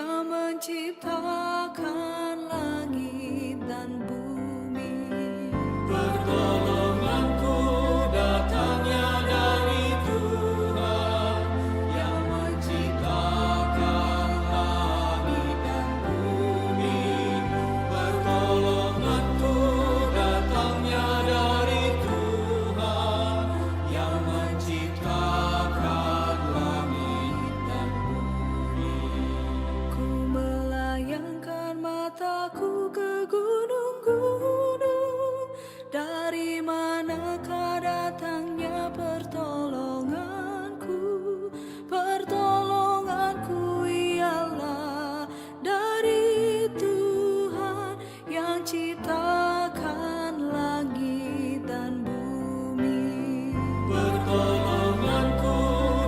yang menciptakan langit dan bumi. Pertolonganku datangnya dari Tuhan yang menciptakan langit dan bumi. Pertolonganku datangnya dari Tuhan yang menciptakan langit dan bumi. Ku melayangkan mataku ke gunung-gunung, dari manakah datangnya pertolonganku? Pertolonganku ialah dari Tuhan yang ciptakan langit dan bumi. Pertolonganku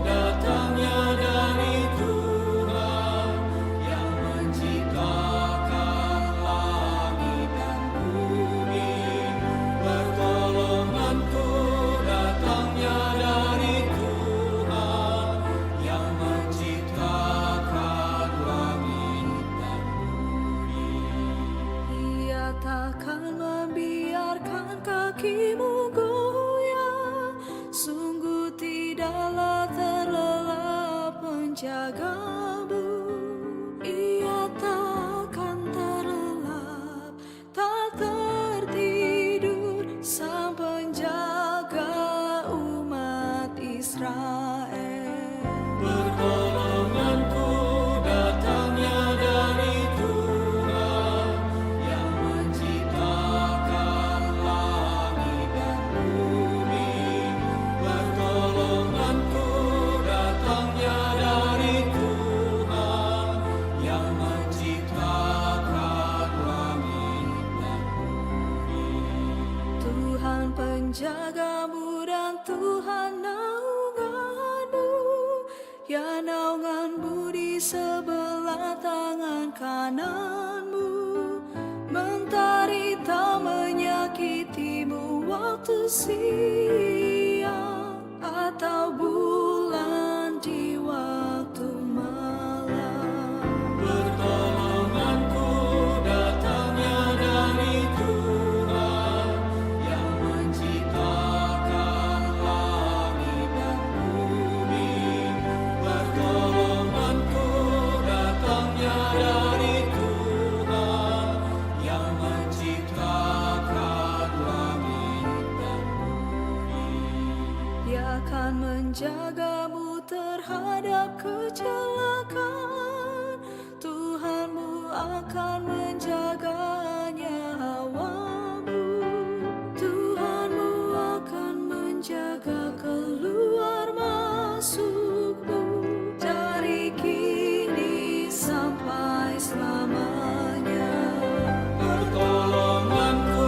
datangnya dari Tuhan yang menciptakan langit dan bumi. Pertolonganku datangnya dari Tuhan yang menciptakan langit dan bumi. Ia takkan membiarkan kakimu goyah, sungguh tidaklah terlelap menjagamu. Ia takkan terlelap, tak tertidur, sang penjaga umat Israel. Pertolonganku datangnya dari Tuhan yang menciptakan langit dan bumi. Pertolonganku datangnya dari Tuhan yang menciptakan langit dan bumi. Tuhan penjagamu dan Tuhan naunganmu, ya naunganmu di sebelah tangan kananmu. Mentari tak menyakitimu waktu siang, atau bulan di waktu malam. Pertolonganku datangnya dari Tuhan yang menciptakan langit dan bumi. Pertolonganku datangnya dari Tuhan yang menciptakan langit dan bumi. Dia akan menjagamu terhadap kecelakaan, Tuhanmu akan menjaga nyawamu. Tuhanmu akan menjaga keluar masukmu, dari kini sampai selamanya. Pertolonganku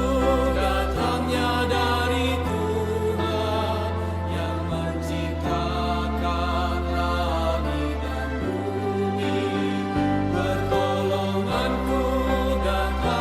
datangnya dari Tuhan yang menciptakan langit dan bumi. Pertolonganku datangnya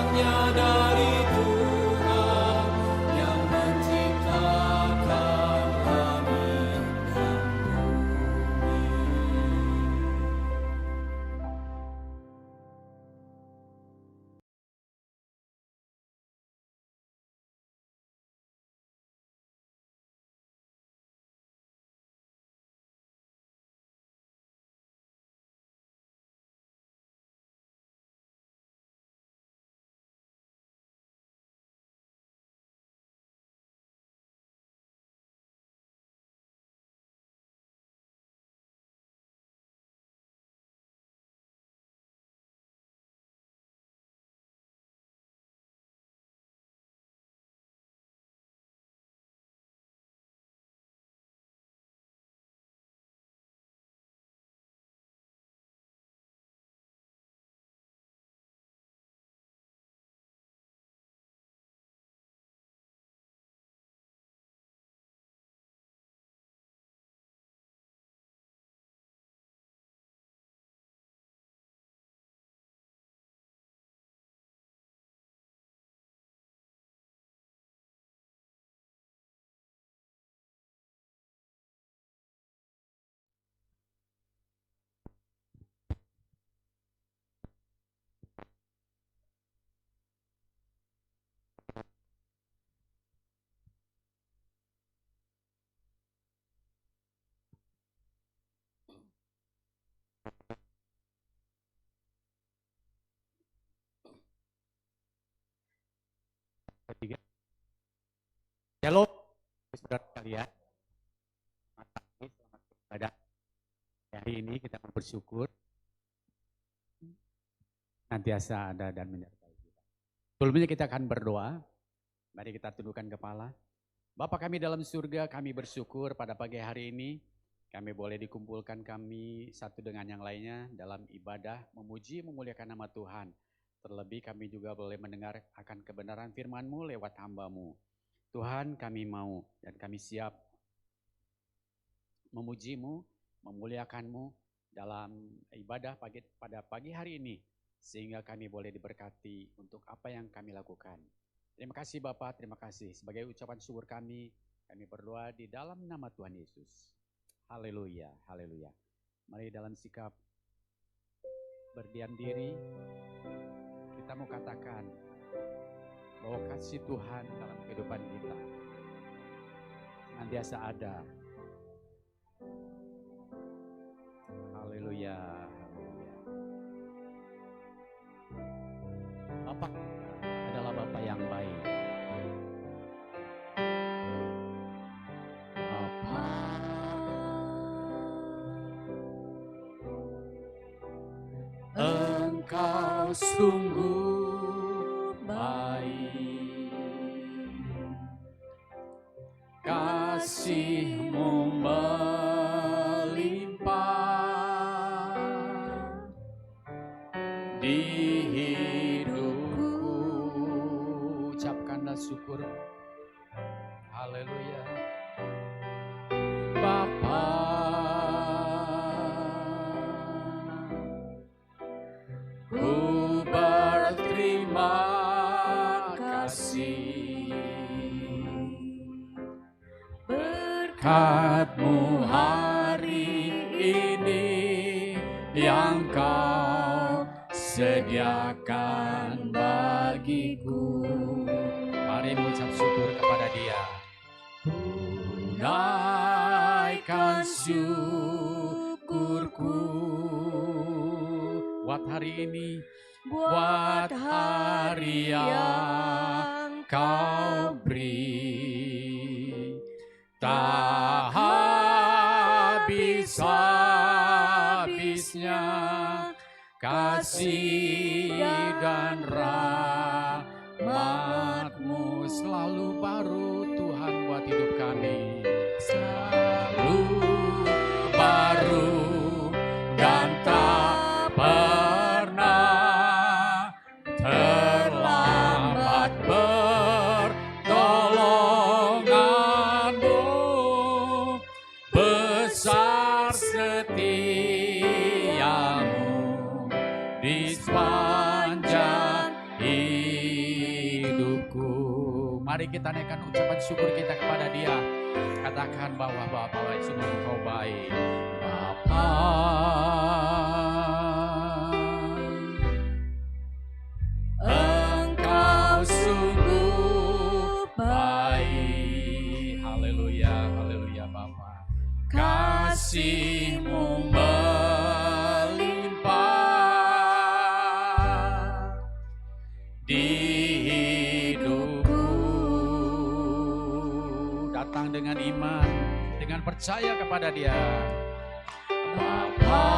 Shalom, saudara sekalian. Selamat pagi, selamat beribadah. Hari ini kita bersyukur nantiasa ada dan menyertai kita. Sebelumnya kita akan berdoa. Mari kita tundukkan kepala. Bapa kami dalam surga, kami bersyukur pada pagi hari ini kami boleh dikumpulkan kami satu dengan yang lainnya dalam ibadah memuji memuliakan nama Tuhan. Terlebih kami juga boleh mendengar akan kebenaran firman-Mu lewat hamba-Mu. Tuhan, kami mau dan kami siap memuji-Mu, memuliakan-Mu dalam ibadah pada pagi hari ini, sehingga kami boleh diberkati untuk apa yang kami lakukan. Terima kasih Bapak, terima kasih. Sebagai ucapan syukur kami berdoa di dalam nama Tuhan Yesus. Haleluya, haleluya. Mari dalam sikap berdiam diri, kita mau katakan bahwa kasih Tuhan dalam kehidupan kita senantiasa ada. Haleluya, haleluya. Bapak adalah Bapak yang baik. Engkau sungguh baik, kasih-Mu melimpah di hidupku. Ucapkanlah syukur. Haleluya. Bapa, ku berterima kasih berkat-Mu hari ini yang Kau sediakan bagiku. Mari mengucap syukur kepada Dia. Tunaikan syukurku buat hari ini, buat hari yang Kau beri, tak habis-habisnya kasih dan rahmat-Mu selalu baru Tuhan buat hidup kami, selalu baru dan tak pernah terlambat pertolongan-Mu, besar setia-Mu di sepanjang hidupku. Mari kita naikkan ucapan syukur kita kepada Dia. Katakan bahwa Bapa sungguh Engkau baik. Bapa, Engkau sungguh baik. Haleluya, haleluya Bapa. Kasih-Mu melimpah di hidupku. Datang dengan iman, dengan percaya kepada Dia. Bapa,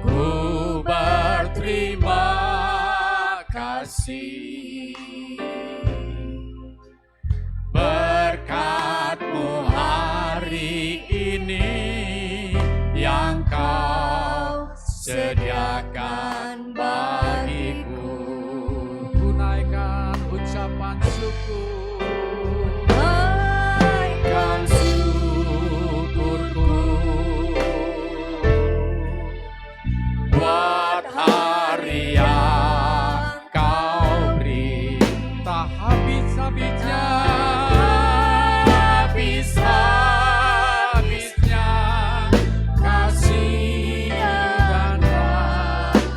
ku berterima kasih berkat-Mu hari ini yang Kau sediakan bagiku. Tunaikan ucapan syukur, tunaikan syukurku buat hari yang Kau beri, tak habis-habisnya, habis-habisnya kasih dan rahmat.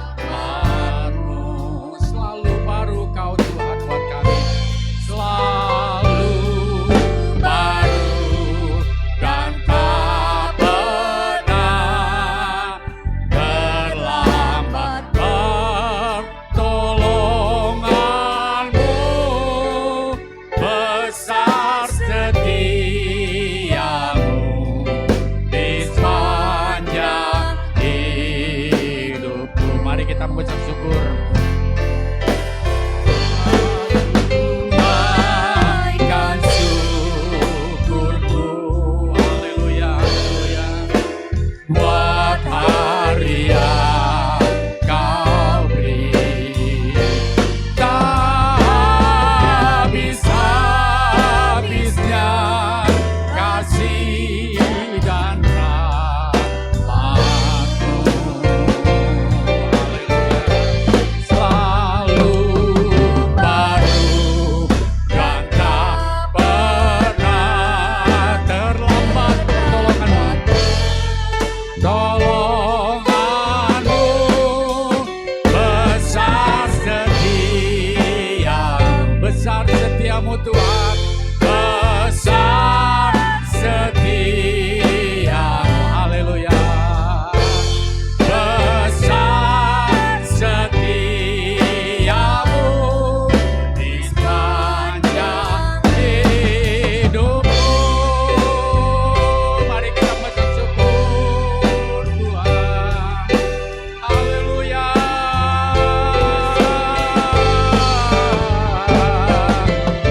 mengucap syukur. Naikkan syukurku, haleluya, haleluya, buat hari yang kau beri. Tak habis-habisnya kasih dan rahmat-Mu, haleluya, selalu baru dan tak pernah terlambat. Tolongan-Mu besar setiamu Tuhan, besar setiamu, haleluya, besar setiamu di sepanjang hidupku. Mari kita mengucap syukur Tuhan, haleluya.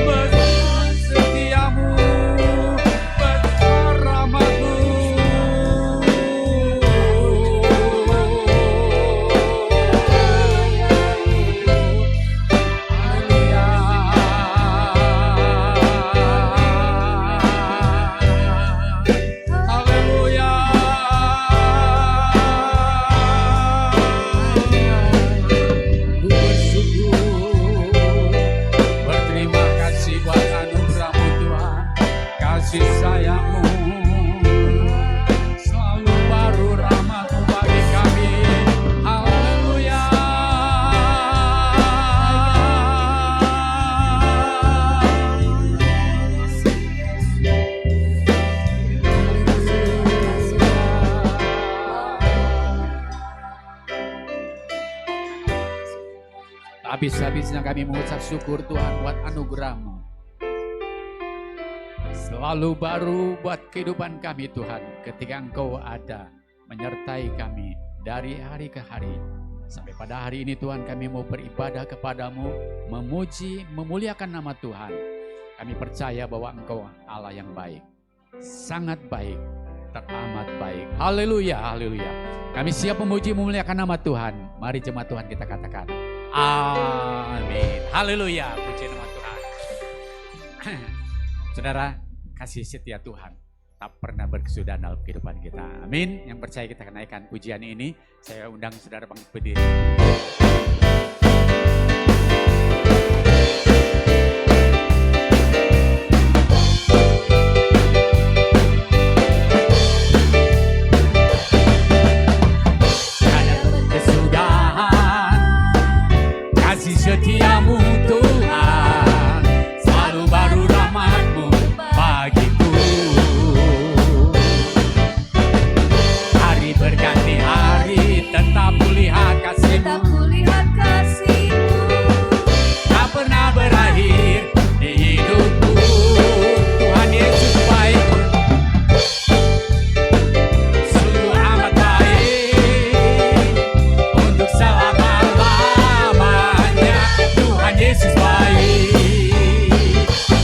Besar setiamu, besar rahmat-Mu. Haleluya. Ku bersyukur, berterima kasih buat anugerah-Mu Tuhan, kasih sayang-Mu selalu baru, rahmat-Mu bagi kami, haleluya. Habis-habisnya kami mengucap syukur Tuhan buat anugerah-Mu. Selalu baru buat kehidupan kami Tuhan, ketika Engkau ada menyertai kami dari hari ke hari. Sampai pada hari ini Tuhan, kami mau beribadah kepadamu, memuji, memuliakan nama Tuhan. Kami percaya bahwa Engkau Allah yang baik, sangat baik, teramat baik. Haleluya, haleluya. Kami siap memuji, memuliakan nama Tuhan. Mari jemaat Tuhan kita katakan, amin. Haleluya, puji nama Tuhan. Saudara, kasih setia Tuhan tak pernah berkesudahan dalam kehidupan kita. Amin. Yang percaya kita kenaikan pujian ini. Saya undang saudara bangkit berdiri. Setiamu Tuhan, selalu baru rahmat-Mu bagiku. Hari berganti hari, tetap kulihat kasih-Mu, tak pernah berakhir di hidupku. Tuhan Yesus baik, sungguh amat baik, untuk selama-lamanya. Tuhan Yesus baik,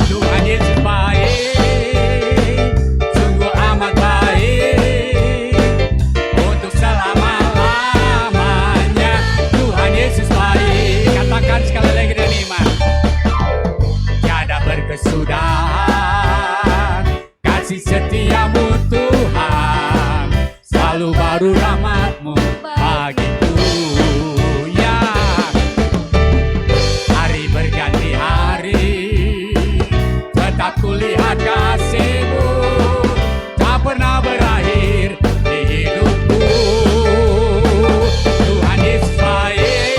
Tuhan Yesus baik, sungguh amat baik, untuk selama-lamanya. Tuhan Yesus baik. Katakan sekali lagi dengan iman, tiada berkesudahan kasih setiamu Tuhan, selalu baru rahmat-Mu bagiku. Ya, hari berganti hari, tetap kulihat kasih-Mu, tak pernah berakhir di hidupku. Tuhan Yesus baik,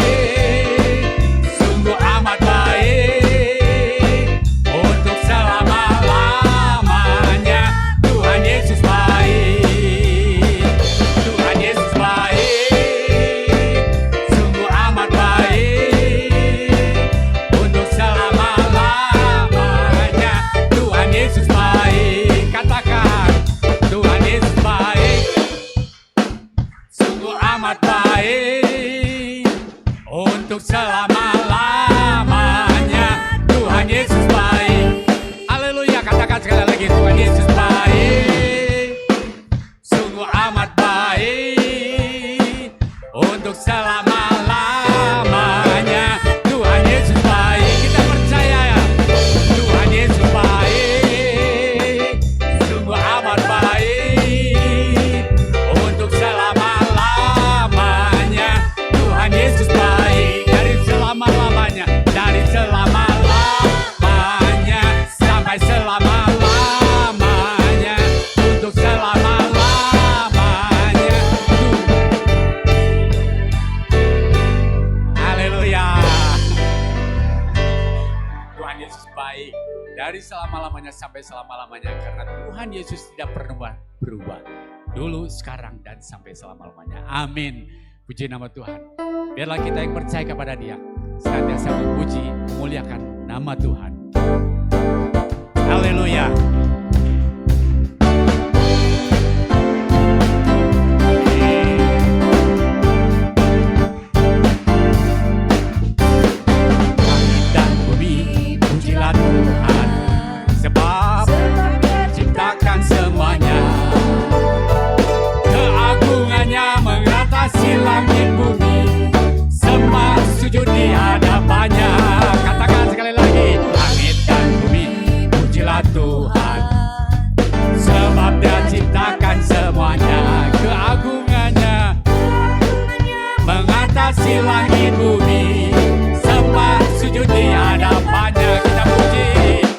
sungguh amat baik, untuk selama-lamanya. Tuhan Yesus baik, Tuhan Yesus baik, sungguh amat baik, untuk selama-lamanya. Tuhan Yesus baik. Katakan, Tuhan Yesus baik, sungguh amat baik, untuk selama-lamanya. Tuhan Yesus baik. Haleluya, katakan sekali lagi, Tuhan Yesus baik. Sungguh amat baik untuk selama-lamanya. Tuhan Yesus baik. Kita percaya ya. Tuhan Yesus baik. Sungguh amat baik untuk selama-lamanya. Tuhan Yesus baik. Dari selama-lamanya. Dari selama-lamanya sampai selama-lamanya. Untuk selama-lamanya. Haleluya. Tuhan Yesus baik dari selama-lamanya sampai selama-lamanya, karena Tuhan Yesus tidak pernah berubah. Dulu, sekarang, dan sampai selama-lamanya. Amin. Puji nama Tuhan. Biarlah kita yang percaya kepada Dia senantiasa memuji, memuliakan nama Tuhan. Haleluya. Langit dan bumi, pujilah Tuhan, sebab ciptakan semuanya. Keagungannya mengatasi langit bumi, sembah sujud di hadapannya. Katakan sekali lagi, langit dan bumi, pujilah Tuhan, sebab Dia ciptakan semuanya. Keagungannya mengatasi langit bumi, sembah sujud di hadapannya. Kita puji,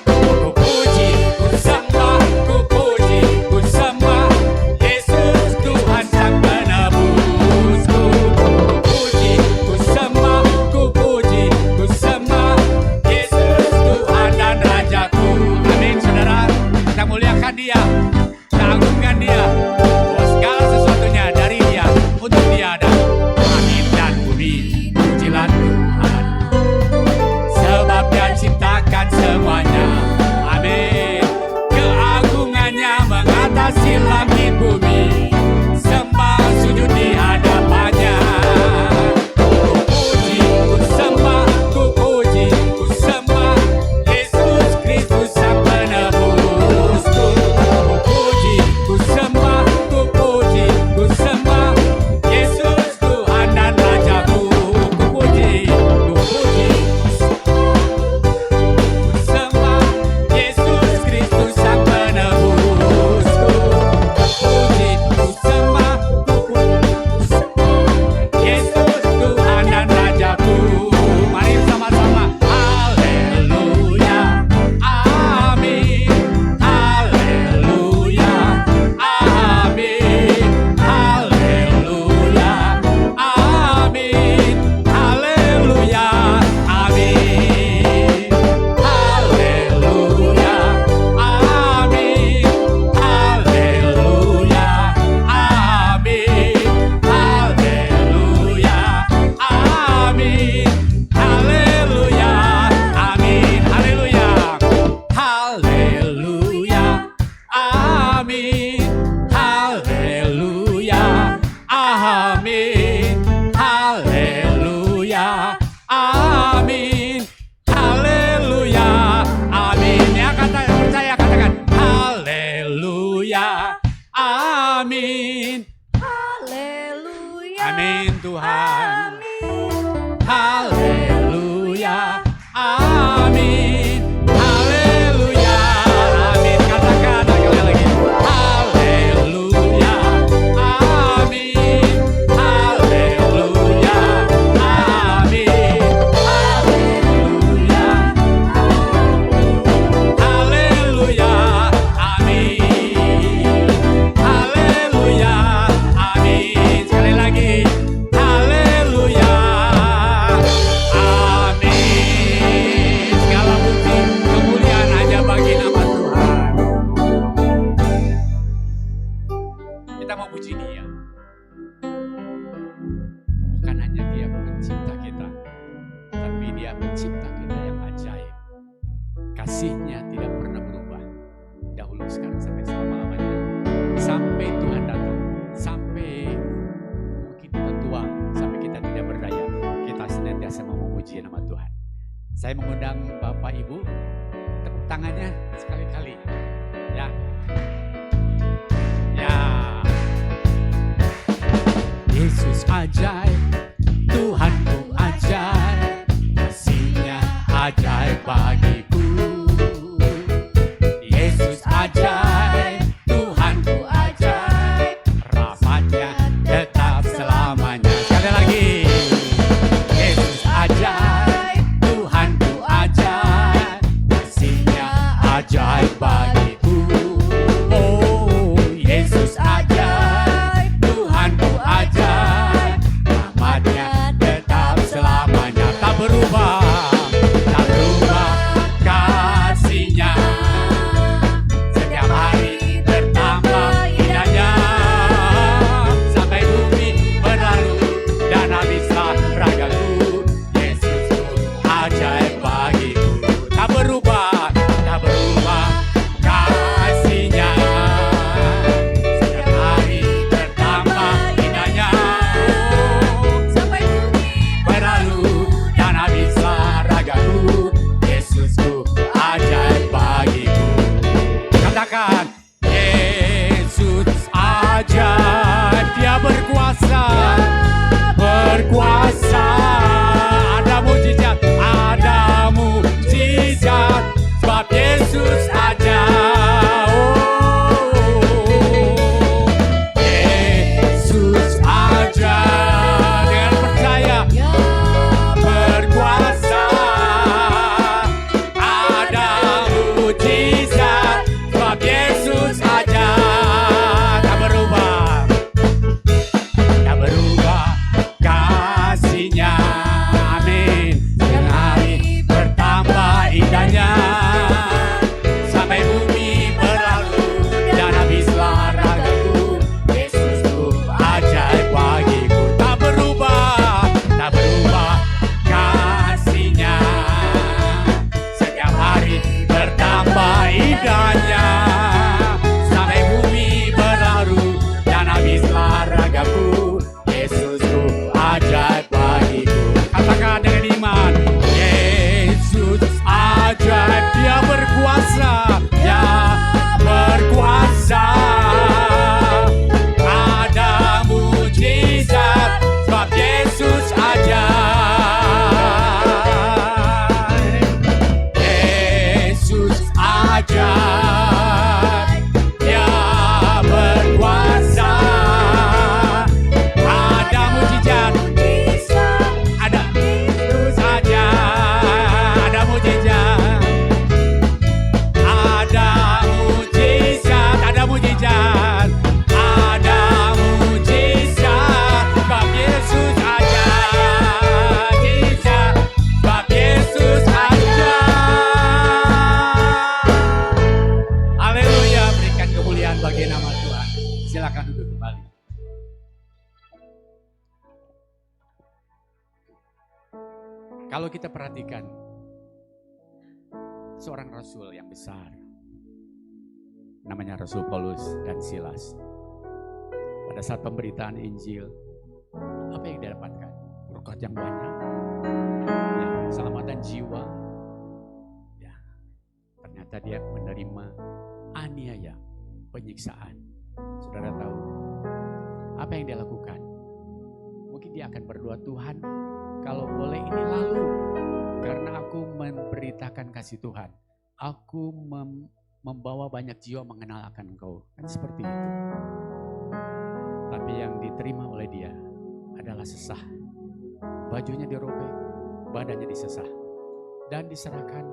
ku puji, ku sembah, ku puji, ku sembah Yesus Tuhan Sang Penebusku. Ku puji, ku sembah, ku puji, ku sembah Yesus Tuhan dan Rajaku. Amin, saudara. Kita muliakan Dia, kita agungkan Dia. Bahwa segala sesuatunya dari Dia, untuk Dia ada. Langit dan bumi, pujilah Tuhan, sebab Dia ciptakan semuanya. Amin. Keagungannya mengatasi langit bumi, sembah sujud di hadapannya. Ku puji, ku sembah, ku puji, ku sembah Yesus Kristus Sang Penebusku. Ku puji, ku sembah, ku puji, ku sembah Yesus Tuhan dan Rajaku. Ku puji, ku puji, ku sembah Yesus Kristus Sang Penebusku. Ku puji, ku sembah, ku puji, ku sembah Yesus Tuhan dan Rajaku. Mari sama-sama. Haleluya, amin. Haleluya, amin. Haleluya, amin. Haleluya, amin. Haleluya, amin. Haleluya, amin. Haleluya, amin. Haleluya, amin. Haleluya. Haleluya, amin. Haleluya, amin. Haleluya, amin. Haleluya, amin. Ya, kata percaya, katakan haleluya, amin. Haleluya. Amin Tuhan. Amin. Haleluya, amin. Haleluya, amin. Katakan sekali lagi. Haleluya, amin. Haleluya, amin. Haleluya, haleluya, amin. Haleluya, amin. Sekali lagi. Haleluya, amin. Segala puji kemuliaan hanya bagi nama Tuhan. Kita mau puji Dia. Bukan hanya Dia pencipta kita, tapi Dia pencipta kita yang ajaib. Kasih-Nya tidak pernah berubah, dahulu, sekarang, sampai selama-lamanya. Sampai Tuhan datang, sampai mungkin kita tua, sampai kita tidak berdaya, kita Saya mengundang Bapak Ibu, tepuk tangannya sekali-kali. Ya. Ya. Yesus ajaib, Tuhanku ajaib, kasih-Nya ajaib bagiku. Yesus ajaib, Tuhanku ajaib, rahmat-Nya tetap selamanya. Sekali lagi. Yesus ajaib, Tuhanku ajaib, kasih-Nya ajaib bagiku. Oh, Yesus ajaib, Tuhanku ajaib, rahmat-Nya tetap selamanya. Tak berubah, tak berubah kasih-Nya. Setiap hari bertambah indahnya, sampai bumi berlalu dan habislah ragaku. Yesusku ajaib bagiku. Tak berubah kasih-Nya. Setiap hari bertambah indahnya, Sampai bumi berlalu dan habislah ragaku. Yesusku ajaib bagiku. Katakan, Yesus ajaib, Dia berkuasa, berkuasa. Ada mujizat, sebab Yesus ajaib. Oh, Yesus ajaib. Dengan percaya, berkuasa. Ada mujizat, sebab Yesus ajaib. Tak berubah, tak berubah kasih-Nya. Amin. Setiap hari bertambah indahnya, sampai bumi berlalu dan habislah ragaku. Yesusku ajaib bagiku. Tak berubah kasih-Nya. Setiap hari bertambah indahnya, sampai bumi berlalu dan habislah ragaku. Yesusku ajaib bagiku. Katakan dengan iman, Yesus ajaib, Dia berkuasa, Dia berkuasa. Ada mujizat, sebab Yesus ajaib. Yesus ajaib, Dia berkuasa. Ada mujizat, ada Yesus ajaib. Ada mujizat, ada mujizat, ada mujizat, ada mujizat, sebab Yesus ajaib. Mujizat, sebab Yesus ajaib. Haleluya, berikan kemuliaan bagi nama Tuhan. Silakan duduk kembali. Kalau kita perhatikan, seorang rasul yang besar, namanya Rasul Paulus dan Silas. Pada saat pemberitaan Injil, apa yang dia dapatkan? Berkat yang banyak, ya, keselamatan jiwa. Ya, ternyata dia menerima aniaya, penyiksaan. Saudara tahu apa yang dia lakukan? Mungkin dia akan berdoa, Tuhan, kalau boleh ini lalu, karena aku memberitakan kasih Tuhan. Aku membawa banyak jiwa mengenal akan Engkau. Kan seperti itu. Tapi yang diterima oleh dia adalah sesah. Bajunya dirobek, badannya disesah. Dan diserahkan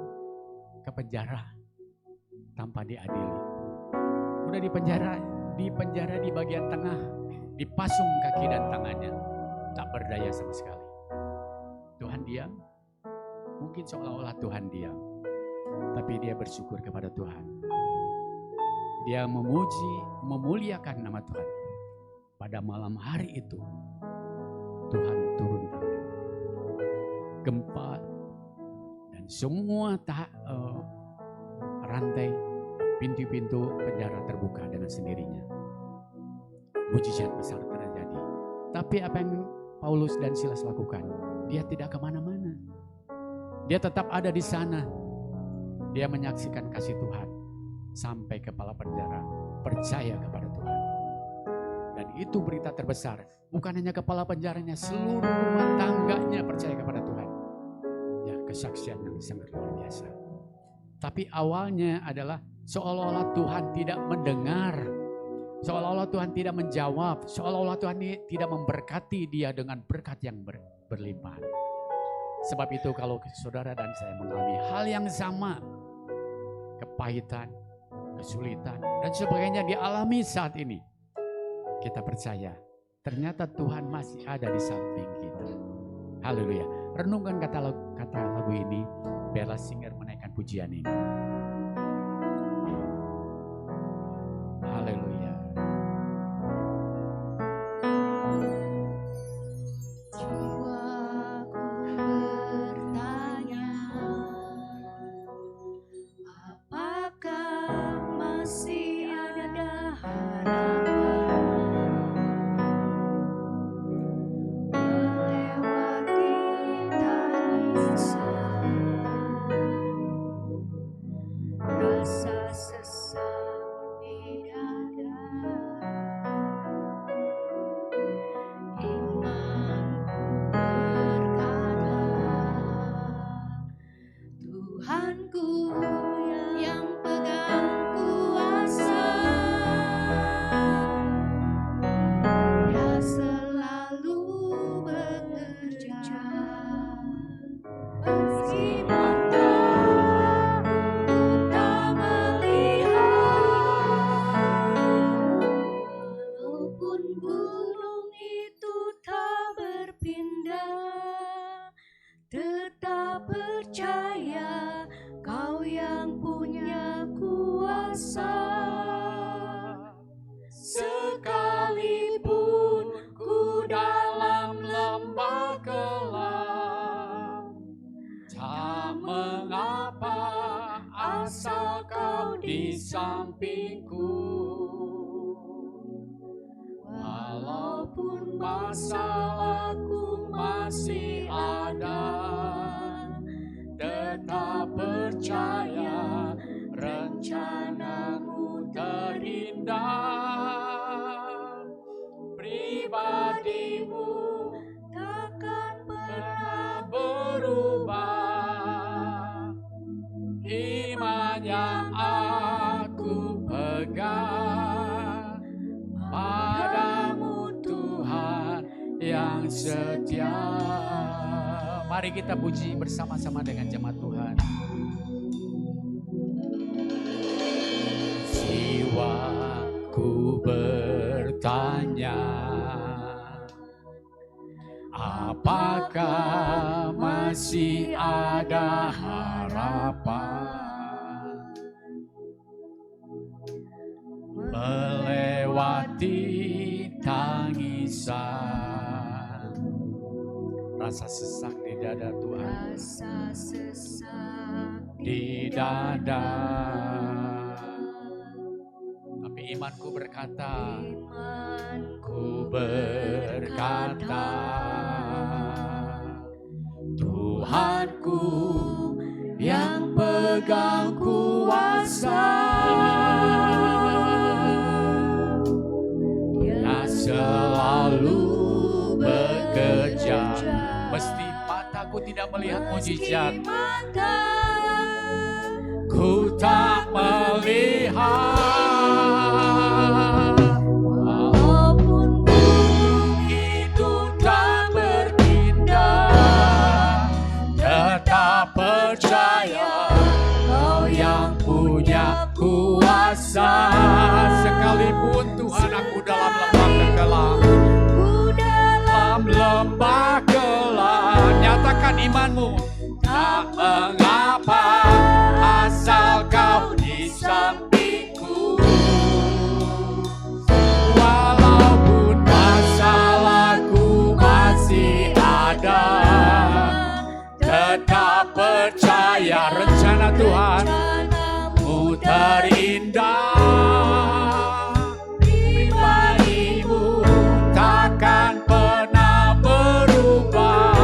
ke penjara tanpa diadili. Udah di penjara di bagian tengah, dipasung kaki dan tangannya. Tak berdaya sama sekali. Tuhan diam, mungkin seolah-olah Tuhan diam, tapi dia bersyukur kepada Tuhan. Dia memuji, memuliakan nama Tuhan. Pada malam hari itu, Tuhan turun tangan. Gempa dan semua rantai, pintu-pintu penjara terbuka dengan sendirinya. Mujizat besar terjadi. Tapi apa yang Paulus dan Silas lakukan? Dia tidak kemana-mana. Dia tetap ada di sana. Dia menyaksikan kasih Tuhan sampai kepala penjara percaya kepada Tuhan. Dan itu berita terbesar. Bukan hanya kepala penjaranya, seluruh rumah tangganya percaya kepada Tuhan. Ya, kesaksian yang sangat luar biasa. Tapi awalnya adalah seolah-olah Tuhan tidak mendengar. Seolah-olah Tuhan tidak menjawab. Seolah-olah Tuhan tidak memberkati dia dengan berkat yang berlimpah. Sebab itu kalau saudara dan saya mengalami hal yang sama, kepahitan, kesulitan, dan sebagainya dialami saat ini, kita percaya ternyata Tuhan masih ada di samping kita. Haleluya. Renungkan kata lagu ini, biarlah singer menaikkan pujian ini. Haleluya. Masalahku masih ada, tetap percaya rencanamu terindah. Pribadimu takkan pernah berubah. Iman yang aku pegang padamu Tuhan yang setia. Mari kita puji bersama-sama dengan jemaat Tuhan. Jiwaku bertanya, apakah masih ada harapan melewati tangisan, rasa sesak di dada Tuhan, Rasa sesak di dada. Tapi imanku berkata, ku berkata, Tuhanku yang pegang kuasa, yang selalu bekerja. Mesti mataku tidak melihat mujizat, ku tak melihat, walaupun gunung itu tak berpindah, tetap percaya Kau yang punya kuasa. Sekalipun Tuhan aku dalam lembah kegelam, dalam lembah gelap, nyatakan imanmu. Tak mengapa, asal Kau di sampingku. Walaupun masalahku masih ada, tetap percaya rencana Tuhan-Mu terindah. Pribadimu takkan pernah berubah.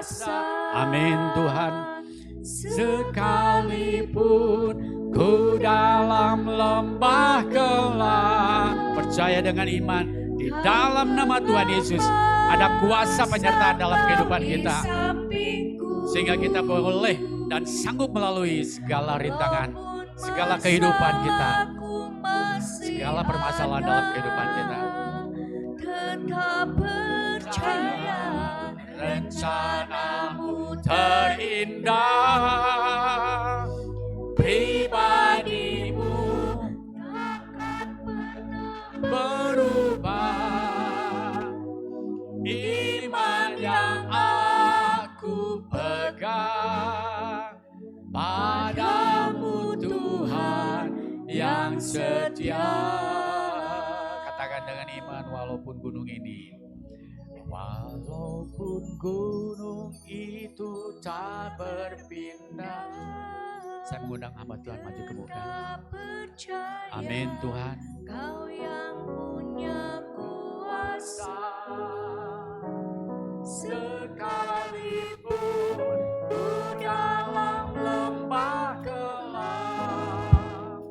kuasa. Amin Tuhan. Sekalipun ku dalam lembah gelap, percaya dengan iman di dalam nama Tuhan Yesus ada kuasa penyertaan dalam kehidupan kita, sehingga kita boleh dan sanggup melalui segala rintangan, segala kehidupan kita, segala permasalahan dalam kehidupan kita. Tetap percaya Rencanamu terindah, pribadimu takkan pernah berubah. Iman yang aku pegang padamu Tuhan yang setia. Katakan dengan iman, walaupun gunung ini, walaupun gunung itu tak berpindah. Saya mengundang hamba Tuhan maju ke muka. Amin Tuhan. Kau yang punya kuasa. Sekalipun ku dalam lembah gelap,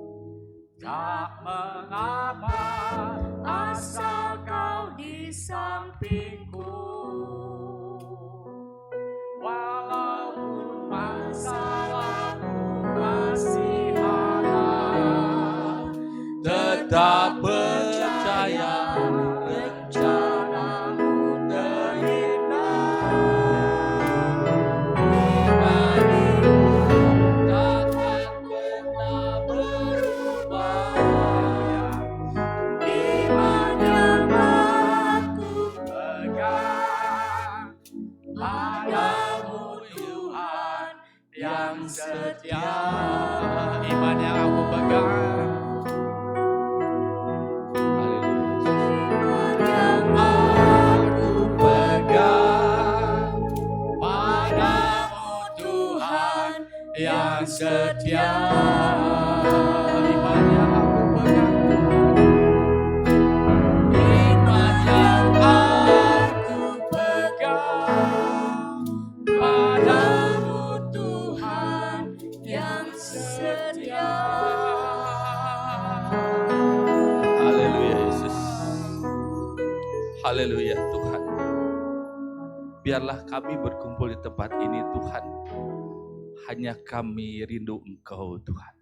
tak mengapa asal kau di sampingku. Walaupun masalahku masih ada, tetap percaya rencanamu terindah. Pribadimu takkan pernah berubah. Iman yang aku pegang padamu Tuhan yang setia. Iman yang aku pegang. Iman yang aku pegang padamu Tuhan yang setia. Iman yang aku pegang. Iman yang aku pegang padamu Tuhan yang setia. Haleluya Yesus. Haleluya Tuhan. Biarlah kami berkumpul di tempat ini Tuhan. Hanya kami rindu Engkau Tuhan.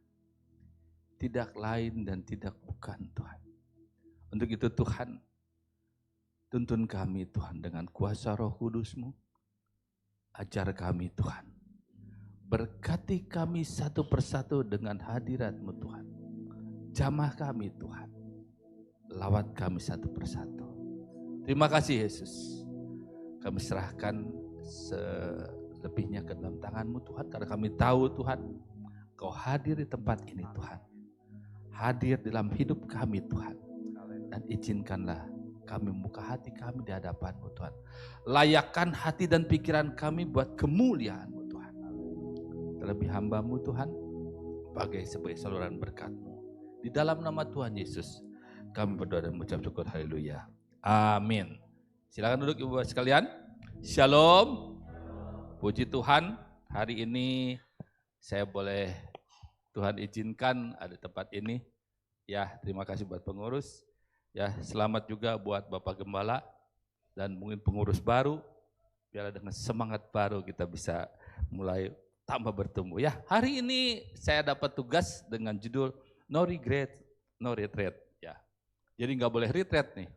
Tidak lain dan tidak bukan Tuhan. Untuk itu Tuhan, tuntun kami Tuhan dengan kuasa Roh Kudus-Mu. Ajar kami Tuhan. Berkati kami satu persatu dengan hadirat-Mu Tuhan. Jamah kami Tuhan. Lawat kami satu persatu. Terima kasih Yesus. Kami serahkan selebihnya ke dalam tangan-Mu Tuhan. Karena kami tahu Tuhan, Kau hadir di tempat ini Tuhan. Hadir dalam hidup kami Tuhan. Dan izinkanlah kami membuka hati kami di hadapan-Mu Tuhan. Layakkan hati dan pikiran kami buat kemuliaan-Mu Tuhan. Terlebih hamba-Mu Tuhan, sebagai saluran berkat-Mu. Di dalam nama Tuhan Yesus, kami berdoa dan mengucap syukur. Haleluya. Amin. Silakan duduk Ibu sekalian. Shalom. Puji Tuhan, hari ini saya boleh Tuhan izinkan ada tempat ini. Ya, terima kasih buat pengurus. Ya, selamat juga buat Bapak Gembala dan mungkin pengurus baru. Biar dengan semangat baru kita bisa mulai tambah bertumbuh. Ya, hari ini saya dapat tugas dengan judul No Regret, No Retreat. Ya, jadi nggak boleh retreat nih.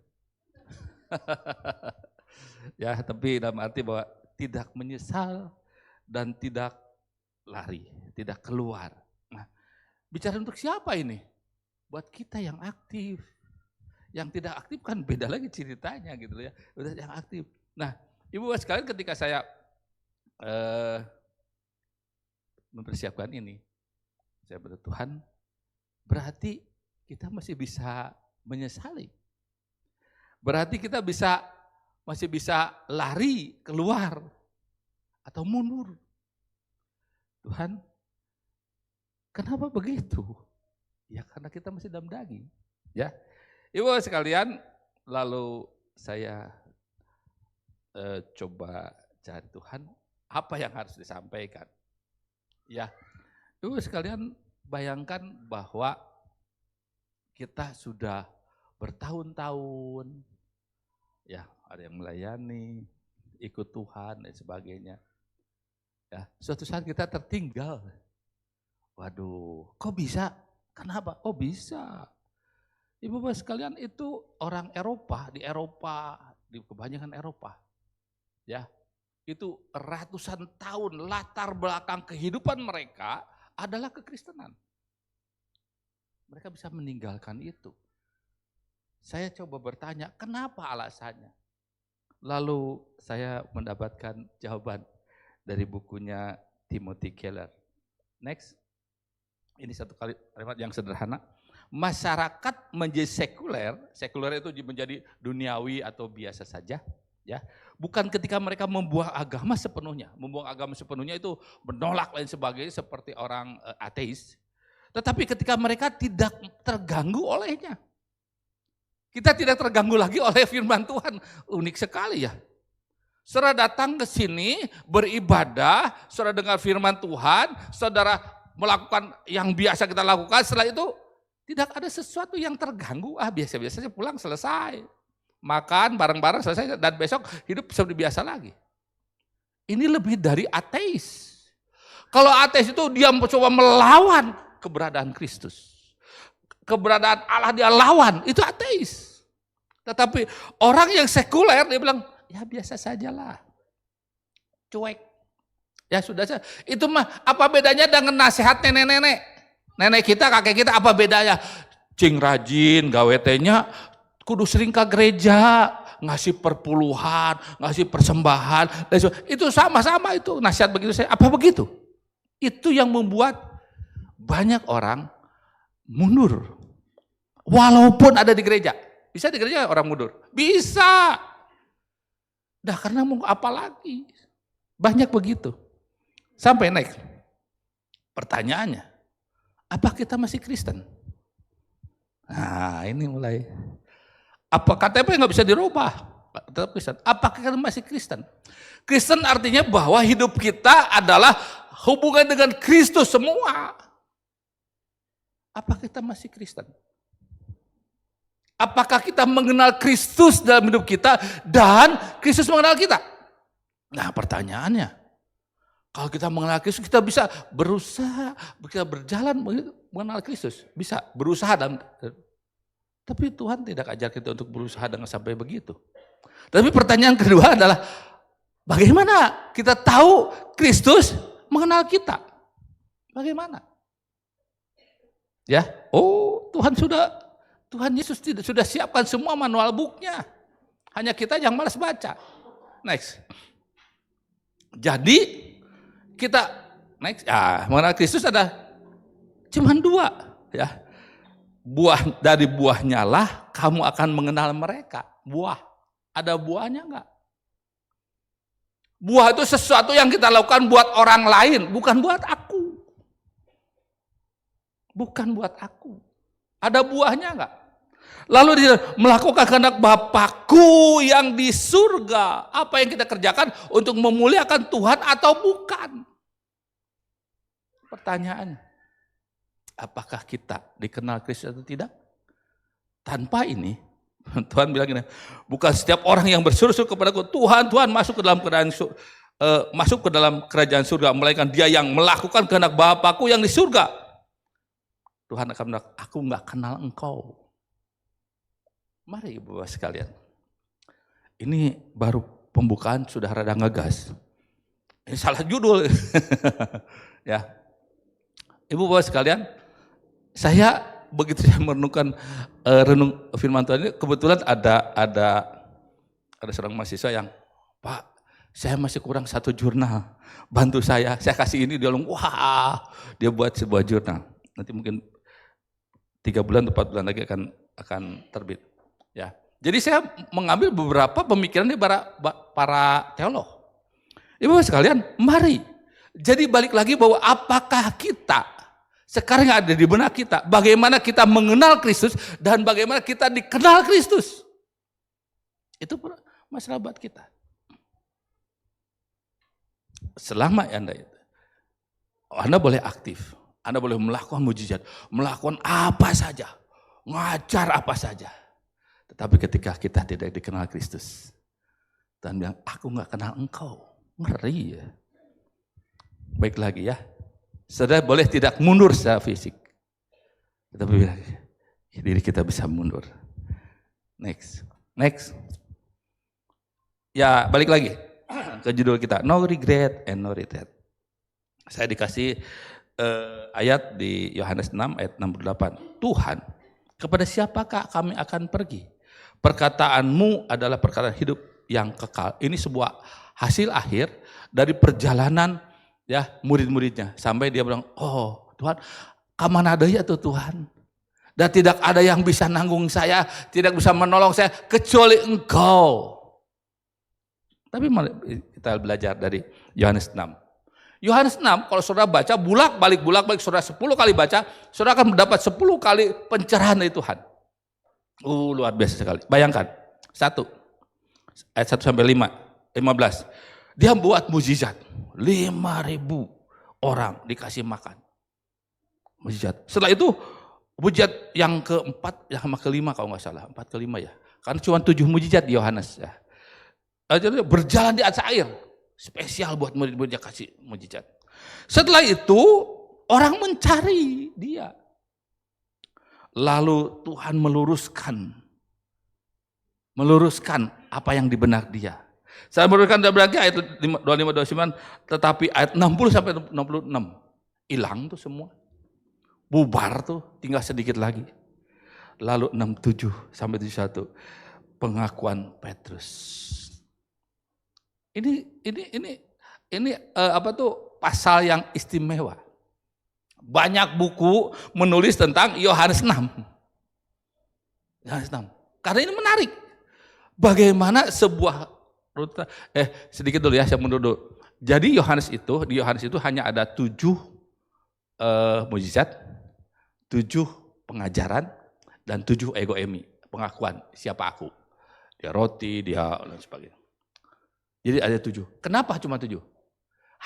Ya, tapi dalam arti bahwa tidak menyesal dan tidak lari, tidak keluar. Nah, bicara untuk siapa ini? Buat kita yang aktif. Yang tidak aktif kan beda lagi ceritanya gitu ya. Udah yang aktif. Nah, Ibu sekalian ketika saya mempersiapkan ini, saya berdoa Tuhan, berarti kita masih bisa menyesali. Berarti kita masih bisa lari keluar atau mundur. Tuhan, kenapa begitu? Ya karena kita masih dalam daging. Ya, Ibu sekalian, lalu saya coba cari Tuhan, apa yang harus disampaikan. Ya, Ibu sekalian bayangkan bahwa kita sudah bertahun-tahun, ya ada yang melayani, ikut Tuhan dan sebagainya. Ya, suatu saat kita tertinggal. Waduh, kok bisa? Kenapa? Oh bisa. Ibu bapak sekalian itu orang Eropa, di kebanyakan Eropa. Ya, itu ratusan tahun latar belakang kehidupan mereka adalah kekristenan. Mereka bisa meninggalkan itu. Saya coba bertanya, kenapa alasannya? Lalu saya mendapatkan jawaban dari bukunya Timothy Keller. Next. Ini satu kalimat yang sederhana. Masyarakat menjadi sekuler itu menjadi duniawi atau biasa saja, ya. Bukan ketika mereka membuang agama sepenuhnya. Membuang agama sepenuhnya itu menolak lain sebagainya seperti orang ateis. Tetapi ketika mereka tidak terganggu olehnya. Kita tidak terganggu lagi oleh firman Tuhan. Unik sekali ya. Saudara datang ke sini beribadah, saudara dengar firman Tuhan, saudara melakukan yang biasa kita lakukan, setelah itu tidak ada sesuatu yang terganggu, biasa-biasa saja pulang selesai. Makan bareng-bareng selesai dan besok hidup seperti biasa lagi. Ini lebih dari ateis. Kalau ateis itu dia mencoba melawan keberadaan Kristus. Keberadaan Allah dia lawan, itu ateis. Tetapi orang yang sekuler dia bilang, ya biasa sajalah. Cuek. Ya sudah saja. Itu mah apa bedanya dengan nasihat nenek-nenek? Nenek kita, kakek kita apa bedanya? Cing rajin, gawetenya, kudu sering ke gereja, ngasih perpuluhan, ngasih persembahan. Itu sama-sama itu nasihat begitu saya. Apa begitu? Itu yang membuat banyak orang mundur. Walaupun ada di gereja. Bisa di gereja orang mundur? Bisa. Dah karena mau apa lagi? Banyak begitu. Sampai next. Pertanyaannya, apa kita masih Kristen? Nah ini mulai. Apa KTP nggak bisa dirubah? Tetap Kristen. Apakah kita masih Kristen? Kristen artinya bahwa hidup kita adalah hubungan dengan Kristus semua. Apa kita masih Kristen? Apakah kita mengenal Kristus dalam hidup kita dan Kristus mengenal kita? Nah pertanyaannya, kalau kita mengenal Kristus, kita bisa berusaha, kita berjalan mengenal Kristus. Bisa berusaha dalam. Tapi Tuhan tidak ajar kita untuk berusaha dengan sampai begitu. Tapi pertanyaan kedua adalah, bagaimana kita tahu Kristus mengenal kita? Bagaimana? Ya, Tuhan Yesus sudah siapkan semua manual booknya. Hanya kita yang malas baca. Next. Jadi kita mengenal Kristus ada cuman 2 ya. Dari buahnya lah kamu akan mengenal mereka. Buah. Ada buahnya enggak? Buah itu sesuatu yang kita lakukan buat orang lain, bukan buat aku. Bukan buat aku. Ada buahnya enggak? Lalu dia melakukan kehendak Bapakku yang di surga. Apa yang kita kerjakan untuk memuliakan Tuhan atau bukan? Pertanyaannya, apakah kita dikenal Kristus atau tidak? Tanpa ini, Tuhan bilang gini, bukan setiap orang yang berseru-seru kepadaku, Tuhan, Tuhan masuk ke dalam kerajaan surga, melainkan dia yang melakukan kehendak Bapakku yang di surga. Tuhan akan bilang, aku nggak kenal engkau. Mari Ibu Bapak sekalian, ini baru pembukaan sudah rada ngegas. Ini salah judul. Ya, Ibu Bapak sekalian, saya begitu saya merenungkan renung firman Tuhan ini, kebetulan ada seorang mahasiswa yang, Pak, saya masih kurang 1 jurnal, bantu saya kasih ini, dia bilang, wah, dia buat sebuah jurnal. Nanti mungkin 3 bulan atau 4 bulan lagi akan terbit. Ya, jadi saya mengambil beberapa pemikiran dari para teolog. Ibu sekalian, mari. Jadi balik lagi bahwa apakah kita sekarang ada di benak kita, bagaimana kita mengenal Kristus dan bagaimana kita dikenal Kristus. Itu masalah buat kita. selama Anda boleh aktif, Anda boleh melakukan mujizat, melakukan apa saja, ngajar apa saja. Tetapi ketika kita tidak dikenal Kristus, Tuhan bilang, aku gak kenal engkau. Ngeri ya. Baik lagi ya. Saudara boleh tidak mundur secara fisik. Tetapi diri kita bisa mundur. Next. Ya balik lagi ke judul kita. No regret and no retreat. Saya dikasih ayat di Yohanes 6 ayat 68. Tuhan, kepada siapakah kami akan pergi? Perkataanmu adalah perkataan hidup yang kekal. Ini sebuah hasil akhir dari perjalanan ya murid-muridnya. Sampai dia bilang, oh Tuhan, kemana ada ya tuh Tuhan? Dan tidak ada yang bisa nanggung saya, tidak bisa menolong saya, kecuali engkau. Tapi kita belajar dari Yohanes 6. Yohanes 6, kalau saudara baca, bolak-balik, saudara 10 kali baca, saudara akan mendapat 10 kali pencerahan dari Tuhan. Luar biasa sekali. Bayangkan, 1, ayat 1 sampai 15. Dia buat mujizat. 5.000 orang dikasih makan. Mujizat. Setelah itu, mujizat yang keempat, yang kelima kalau nggak salah. 4 ke 5 ya. Karena cuma 7 mujizat di Yohanes. Ya. Berjalan di atas air. Spesial buat murid-muridnya kasih mujizat. Setelah itu, orang mencari dia. Lalu Tuhan meluruskan apa yang di benak dia. Saya meluruskan berarti ayat 25-29, tetapi ayat 60 sampai 66 hilang tuh semua. Bubar tuh, tinggal sedikit lagi. Lalu 67 sampai 71 pengakuan Petrus. Ini apa tuh pasal yang istimewa. Banyak buku menulis tentang Yohanes 6. Yohanes 6. Karena ini menarik. Bagaimana sebuah rute, sedikit dulu ya, saya mundur dulu. Jadi di Yohanes itu hanya ada 7 mujizat, 7 pengajaran, dan 7 egoemi, pengakuan siapa aku. Dia roti, dia dan sebagainya. Jadi ada 7. Kenapa cuma 7?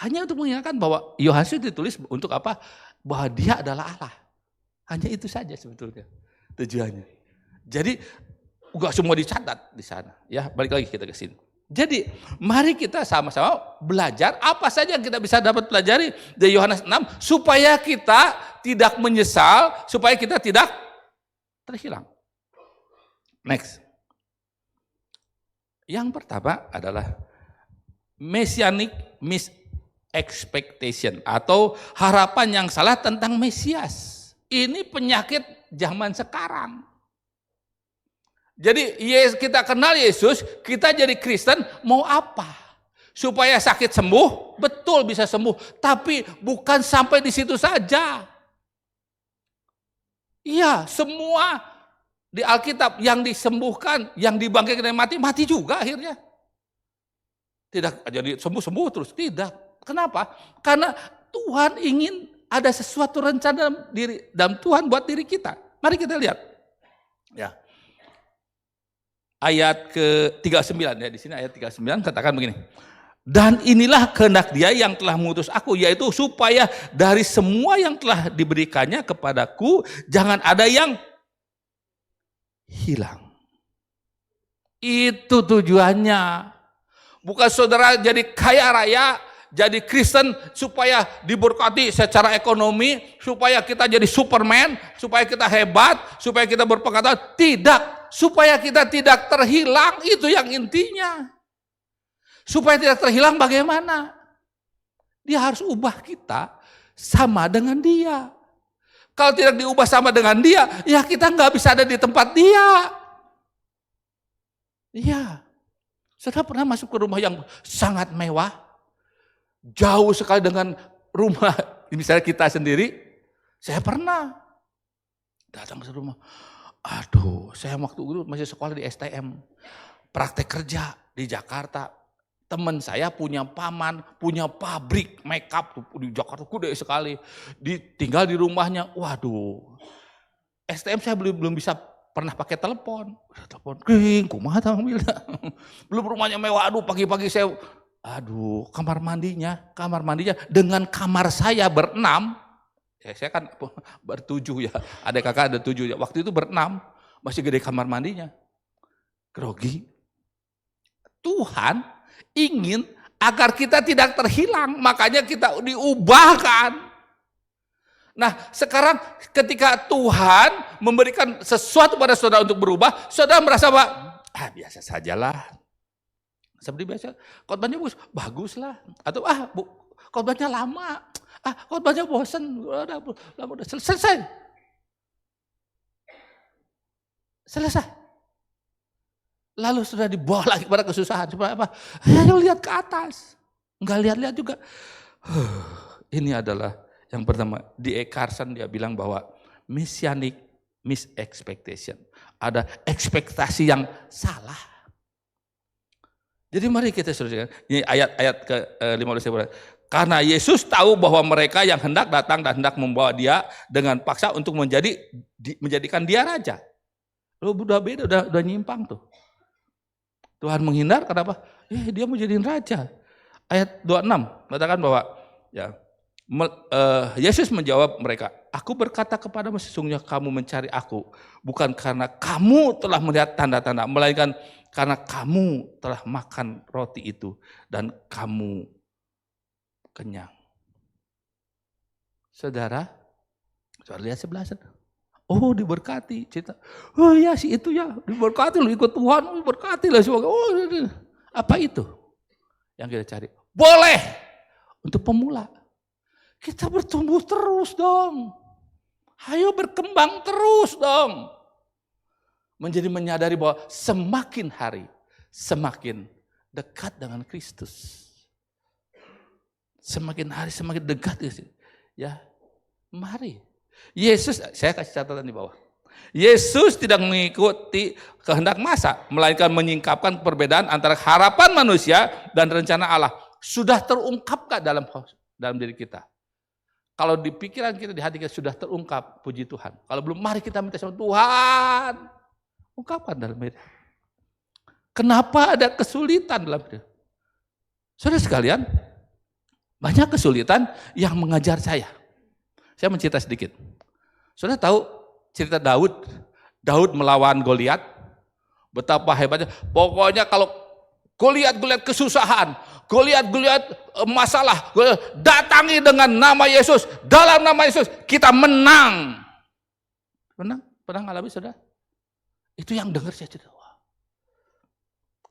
Hanya untuk mengingatkan bahwa Yohanes itu ditulis untuk apa? Bahwa dia adalah Allah. Hanya itu saja sebetulnya tujuannya. Jadi enggak semua dicatat di sana. Ya, balik lagi kita ke sini. Jadi mari kita sama-sama belajar apa saja yang kita bisa dapat pelajari dari Yohanes 6 supaya kita tidak menyesal, supaya kita tidak terhilang. Next. Yang pertama adalah messianic expectation atau harapan yang salah tentang Mesias. Ini penyakit zaman sekarang. Jadi kita kenal Yesus, kita jadi Kristen mau apa? Supaya sakit sembuh, betul bisa sembuh. Tapi bukan sampai di situ saja. Iya, semua di Alkitab yang disembuhkan, yang dibangkitkan dari mati, mati juga akhirnya. Tidak jadi sembuh-sembuh terus, tidak. Kenapa? Karena Tuhan ingin ada sesuatu rencana dalam Tuhan buat diri kita. Mari kita lihat. Ya. Ayat ke-39 ya, di sini ayat 39 katakan begini. Dan inilah kehendak Dia yang telah mengutus aku, yaitu supaya dari semua yang telah diberikannya kepadaku jangan ada yang hilang. Itu tujuannya. Bukan saudara jadi kaya raya, jadi Kristen supaya diberkati secara ekonomi, supaya kita jadi Superman, supaya kita hebat, supaya kita berpengetahuan. Tidak, supaya kita tidak terhilang, itu yang intinya. Supaya tidak terhilang bagaimana? Dia harus ubah kita sama dengan Dia. Kalau tidak diubah sama dengan Dia, ya kita nggak bisa ada di tempat Dia. Iya. Saudara pernah masuk ke rumah yang sangat mewah? Jauh sekali dengan rumah, misalnya kita sendiri. Saya pernah datang ke rumah. Aduh, saya waktu itu masih sekolah di STM. Praktek kerja di Jakarta. Teman saya punya paman, punya pabrik makeup di Jakarta, gede sekali. Tinggal di rumahnya, waduh. STM saya belum bisa pernah pakai telepon. Telepon, kumaha tahu. Belum rumahnya mewah, aduh pagi-pagi saya Aduh, kamar mandinya dengan kamar saya berenam. Ya, saya kan bertujuh ya, adik kakak ada 7 ya. Waktu itu berenam, masih gede kamar mandinya. Grogi. Tuhan ingin agar kita tidak terhilang, makanya kita diubahkan. Nah, sekarang ketika Tuhan memberikan sesuatu pada saudara untuk berubah, saudara merasa bahwa biasa sajalah. Seperti biasa, khotbahnya bagus lah. Atau khotbahnya lama. Khotbahnya bosan. Udah selesai. Selesai. Lalu sudah dibawa lagi pada kesusahan. Supaya apa? Ayo lihat ke atas. Enggak lihat-lihat juga. Ini adalah yang pertama. D.A. Carson dia bilang bahwa messianic misexpectation. Ada ekspektasi yang salah. Jadi mari kita saudara, ini ayat ke-15. Karena Yesus tahu bahwa mereka yang hendak datang dan hendak membawa dia dengan paksa untuk menjadikan dia raja. Lalu udah beda, udah nyimpang tuh. Tuhan menghindar, kenapa? Dia mau jadiin raja. Ayat 26 mengatakan bahwa Yesus menjawab mereka, aku berkata kepadamu sesungguhnya kamu mencari aku, bukan karena kamu telah melihat tanda-tanda, melainkan karena kamu telah makan roti itu dan kamu kenyang. Saudara lihat sebelah sana. Oh, diberkati, cerita. Oh ya, si itu ya, diberkati lu ikut Tuhan, diberkati lah semua. Oh, apa itu yang kita cari? Boleh untuk pemula. Kita bertumbuh terus dong. Ayo berkembang terus dong. Menjadi menyadari bahwa semakin hari semakin dekat dengan Kristus. Semakin hari semakin dekat. Ya, mari. Yesus, saya kasih catatan di bawah. Yesus tidak mengikuti kehendak massa, melainkan menyingkapkan perbedaan antara harapan manusia dan rencana Allah. Sudah terungkapkan dalam diri kita. Kalau di pikiran kita, di hati kita sudah terungkap, puji Tuhan. Kalau belum, mari kita minta sama Tuhan. Ungkapkan dalam hidup. Kenapa ada kesulitan dalam hidup? Saudara sekalian, banyak kesulitan yang mengajar saya. Saya mencerita sedikit. Saudara tahu cerita Daud? Daud melawan Goliat. Betapa hebatnya. Pokoknya kalau Goliat kesusahan, Goliat masalah, datangi dengan nama Yesus. Dalam nama Yesus kita menang. Pernah ngalami saudara? Itu yang dengar saya cerita.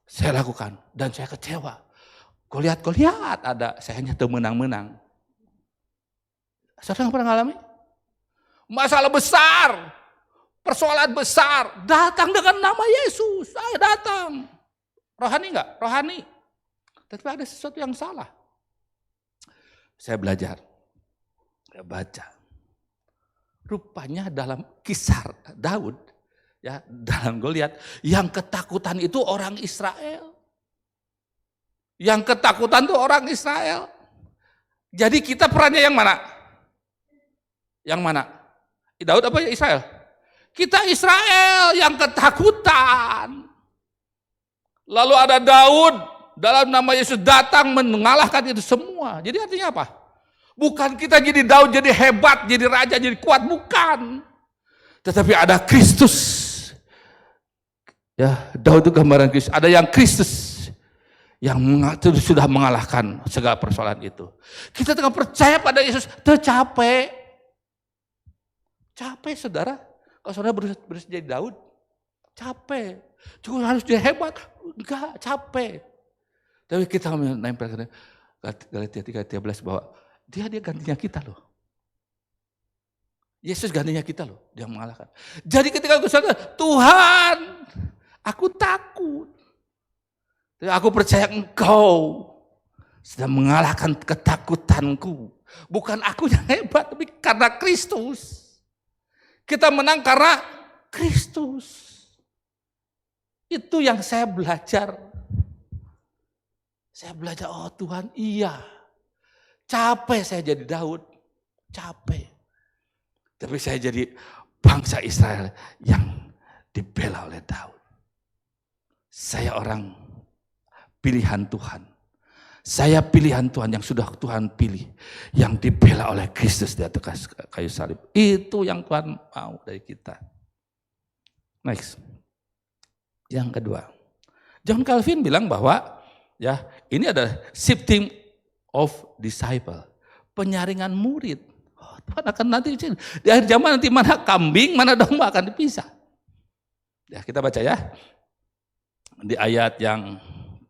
Saya lakukan dan saya kecewa. Goliat ada, saya hanya menang-menang. Saudara pernah ngalami? Masalah besar, persoalan besar, datang dengan nama Yesus. Saya datang. Rohani enggak? Rohani. Tapi ada sesuatu yang salah. Saya belajar, saya baca. Rupanya dalam kisah Daud, ya, dalam Goliat, yang ketakutan itu orang Israel. Yang ketakutan itu orang Israel. Jadi kita perannya yang mana? Yang mana? Daud apa Israel? Kita Israel yang ketakutan. Lalu ada Daud dalam nama Yesus datang mengalahkan itu semua. Jadi artinya apa? Bukan kita jadi Daud, jadi hebat, jadi raja, jadi kuat, bukan. Tetapi ada Kristus. Ya, Daud itu gambaran Kristus. Ada yang Kristus yang sudah mengalahkan segala persoalan itu. Kita tengah percaya pada Yesus, tercapek. Capek saudara. Kalau saudara berusaha jadi Daud, capek. Juga harus jadi hebat. Enggak, capek. Tapi kita menempelkan Galatia 3:13 bahwa dia gantinya kita loh. Yesus gantinya kita loh, dia mengalahkan. Jadi ketika aku sadar, Tuhan, aku takut. Aku percaya Engkau sudah mengalahkan ketakutanku. Bukan aku yang hebat, tapi karena Kristus. Kita menang karena Kristus. Itu yang saya belajar. Saya belajar, oh Tuhan, iya. Capek saya jadi Daud, capek. Tapi saya jadi bangsa Israel yang dibela oleh Daud. Saya orang pilihan Tuhan. Saya pilihan Tuhan yang sudah Tuhan pilih. Yang dibela oleh Kristus di atas kayu salib. Itu yang Tuhan mau dari kita. Next. Yang kedua. John Calvin bilang bahwa ya ini adalah shifting of disciple. Penyaringan murid. Oh, Tuhan akan nanti di akhir zaman nanti mana kambing, mana domba akan dipisah. Ya kita baca ya. Di ayat yang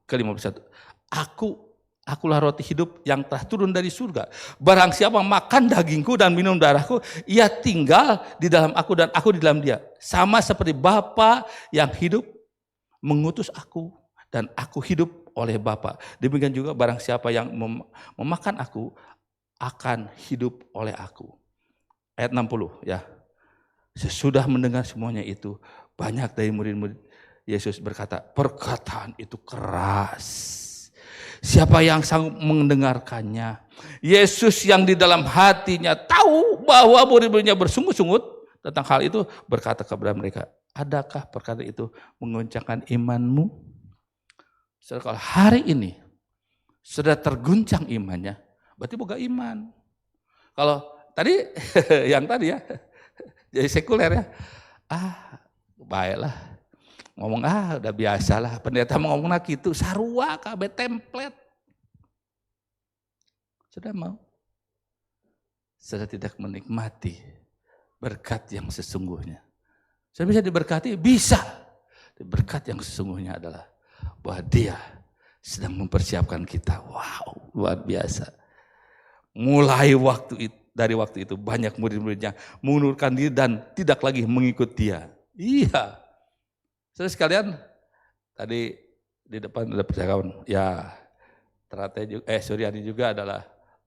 ke-51. Akulah roti hidup yang telah turun dari surga. Barang siapa makan dagingku dan minum darahku, ia tinggal di dalam aku dan aku di dalam dia. Sama seperti Bapa yang hidup mengutus aku dan aku hidup oleh Bapa. Demikian juga barang siapa yang memakan aku akan hidup oleh aku. Ayat 60 ya. Sesudah mendengar semuanya itu, banyak dari murid-murid Yesus berkata, perkataan itu keras. Siapa yang sanggup mendengarkannya? Yesus yang di dalam hatinya tahu bahwa murid-muridnya bersungut-sungut tentang hal itu, berkata kepada mereka, adakah perkara itu mengguncangkan imanmu? Saudara, kalau hari ini sudah terguncang imannya, berarti boga iman. Kalau tadi yang tadi ya, jadi sekuler ya, baiklah. Ngomong udah biasalah, pendeta ngomong gitu, sarua kabeh template. Sudah mau? Sudah tidak menikmati berkat yang sesungguhnya. Sudah bisa diberkati? Bisa. Berkat yang sesungguhnya adalah bahwa dia sedang mempersiapkan kita. Wow, luar biasa. Mulai dari waktu itu banyak murid-muridnya mengundurkan diri dan tidak lagi mengikut dia. Iya. Terus sekalian, tadi di depan ada percakapan, ya Suryani juga adalah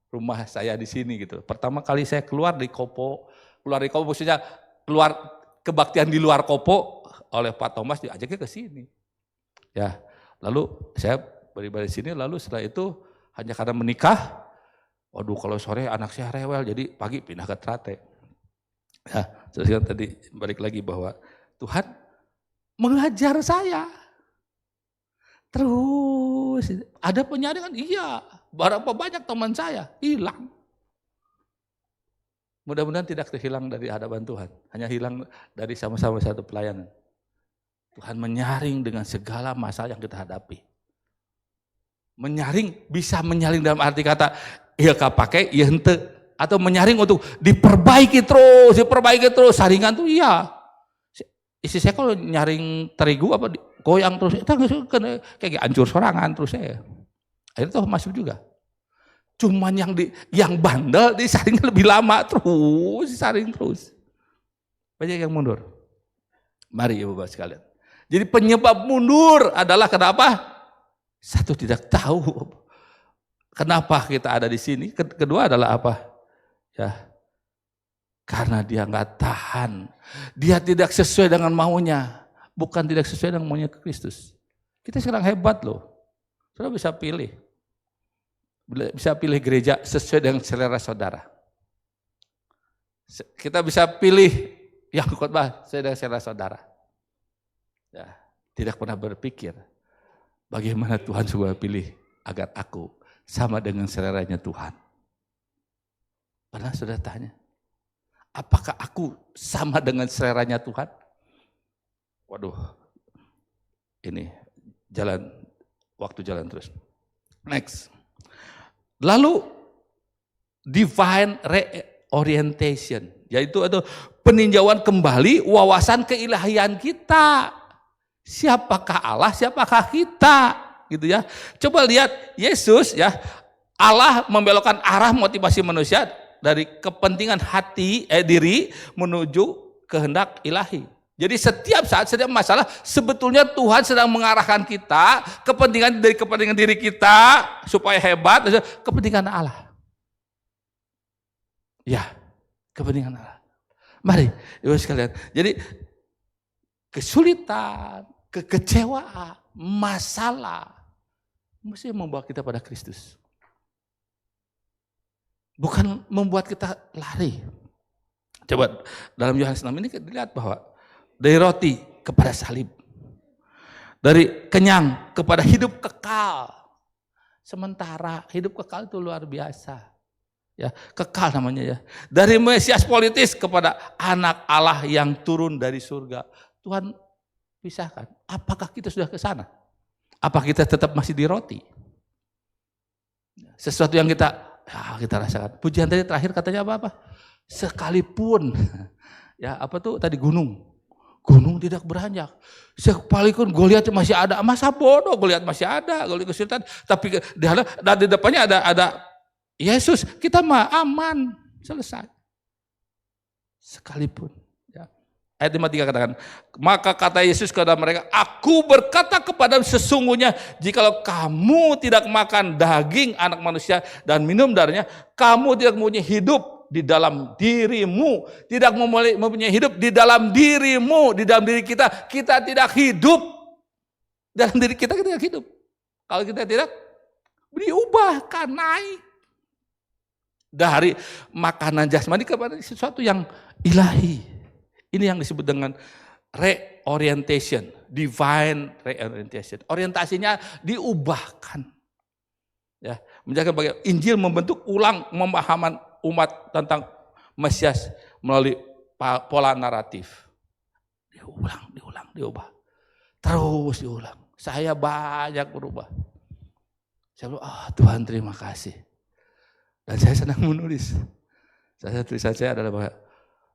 rumah saya di sini gitu. Pertama kali saya keluar dari Kopo maksudnya keluar kebaktian di luar Kopo oleh Pak Thomas diajaknya ke sini. Ya, lalu saya beribadah di sini, lalu setelah itu hanya karena menikah, waduh kalau sore anak saya rewel, jadi pagi pindah ke Trate. Ya, terus kan tadi balik lagi bahwa Tuhan mengajar saya. Terus ada penyaringan, iya. Berapa banyak teman saya hilang. Mudah-mudahan tidak terhilang dari hadapan Tuhan. Hanya hilang dari sama-sama satu pelayanan. Tuhan menyaring dengan segala masalah yang kita hadapi. Menyaring, bisa menyaring dalam arti kata, iya pakai, iya hente. Atau menyaring untuk diperbaiki terus. Saringan tuh iya. Isi saya kalau nyaring terigu apa goyang terus, itu kayak hancur sorangan terus saya. Akhirnya tuh masuk juga. Cuman yang bandel disaring lebih lama terus, disaring terus. Banyak yang mundur. Mari Ibu Bapak sekalian. Jadi penyebab mundur adalah kenapa? Satu, tidak tahu kenapa kita ada di sini. Kedua adalah apa? Ya. Karena dia nggak tahan, dia tidak sesuai dengan maunya, bukan tidak sesuai dengan maunya Kristus. Kita sekarang hebat loh, saudara bisa pilih gereja sesuai dengan selera saudara. Kita bisa pilih yang khotbah sesuai dengan selera saudara. Ya, tidak pernah berpikir bagaimana Tuhan sudah pilih agar aku sama dengan seleranya Tuhan. Pernah sudah tanya? Apakah aku sama dengan seleranya Tuhan? Waduh, ini waktu jalan terus. Next. Lalu, divine reorientation, yaitu peninjauan kembali wawasan keilahian kita. Siapakah Allah, siapakah kita? Gitu ya. Coba lihat Yesus ya, Allah membelokkan arah motivasi manusia dari kepentingan diri menuju kehendak ilahi. Jadi setiap saat, setiap masalah sebetulnya Tuhan sedang mengarahkan kita kepentingan diri kita supaya hebat, kepentingan Allah. Ya, kepentingan Allah. Mari, Ibu sekalian. Jadi kesulitan, kekecewaan, masalah mesti membawa kita pada Kristus. Bukan membuat kita lari. Coba dalam Yohanes 6 ini dilihat bahwa dari roti kepada salib, dari kenyang kepada hidup kekal. sementara, hidup kekal itu luar biasa. Ya, kekal namanya ya. Dari Mesias politis kepada anak Allah yang turun dari surga. Tuhan pisahkan. Apakah kita sudah ke sana? Apa kita tetap masih di roti? Sesuatu yang kita rasakan. Pujian tadi terakhir katanya apa? Sekalipun ya apa tuh tadi gunung tidak beranjak. Sekalipun Goliat masih ada, masa bodoh Goliat masih ada, Goliat kesulitan. Tapi di depannya ada Yesus, kita mah aman, selesai. Sekalipun. Ya. Ayat 53 katakan, maka kata Yesus kepada mereka, aku berkata kepada sesungguhnya, jikalau kamu tidak makan daging anak manusia dan minum darahnya, kamu tidak mempunyai hidup di dalam dirimu. Tidak mempunyai hidup di dalam dirimu, di dalam diri kita. Kita tidak hidup. Dalam diri kita tidak hidup. Kalau kita tidak, diubahkan, naik. Dari makanan jasmani kepada sesuatu yang ilahi. Ini yang disebut dengan reorientation, divine reorientation. Orientasinya diubahkan. Ya, menjaga bagaimana Injil membentuk ulang pemahaman umat tentang Mesias melalui pola naratif. Diubah. Terus diulang. Saya banyak berubah. Saya bilang, Tuhan terima kasih. Dan saya senang menulis. Tulisan saya adalah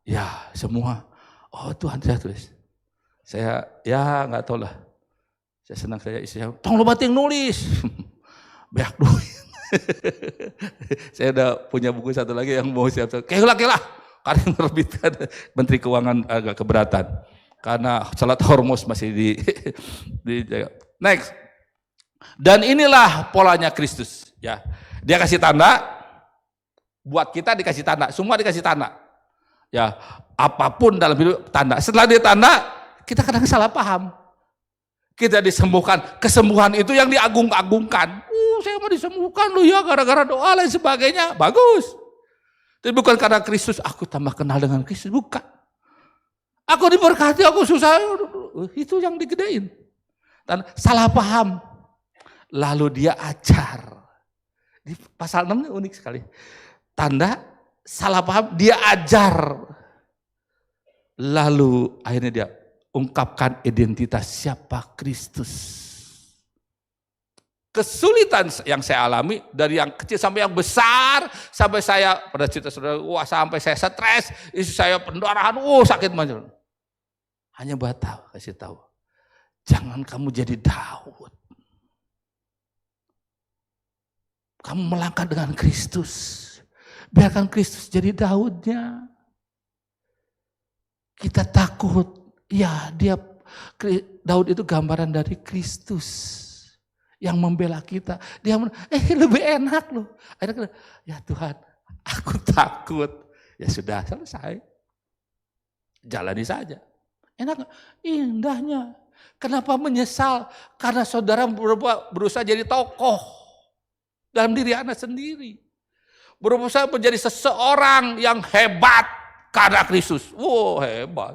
ya semua. Tuhan saya tulis. Saya ya nggak tahu lah. Saya senang saya istri saya. Tolong banting nulis. Banyak duit. Saya udah punya buku satu lagi yang mau siap-siap. Kelah. Karena menerbitkan Menteri Keuangan agak keberatan. Karena Selat Hormuz masih dijaga. Next. Dan inilah polanya Kristus. Ya, dia kasih tanda. Buat kita dikasih tanda, semua dikasih tanda. Ya, apapun dalam hidup tanda. Setelah dia tanda, kita kadang salah paham. Kita disembuhkan, kesembuhan itu yang diagung-agungkan. Saya mau disembuhkan loh ya gara-gara doa lain sebagainya. Bagus. Tapi bukan karena Kristus, aku tambah kenal dengan Kristus, bukan. Aku diberkati, aku susah. Itu yang digedein. Dan salah paham. Lalu dia ajar. Di pasal 6 ini unik sekali. Tanda, salah paham, dia ajar. Lalu akhirnya dia ungkapkan identitas siapa Kristus. Kesulitan yang saya alami, dari yang kecil sampai yang besar, sampai saya, pada cerita saudara, sampai saya stres, istri saya pendarahan, sakit banget. Hanya buat kasih tahu, jangan kamu jadi Daud. Kamu melangkah dengan Kristus. Biarkan Kristus jadi Daudnya. Kita takut. Ya, Daud itu gambaran dari Kristus yang membela kita. Dia lebih enak loh. Akhirnya, ya Tuhan, aku takut. Ya sudah, selesai. Jalani saja. Enak, indahnya. Kenapa menyesal? Karena saudara berusaha jadi tokoh dalam diri anak sendiri. Berusaha menjadi seseorang yang hebat karena Kristus. Hebat.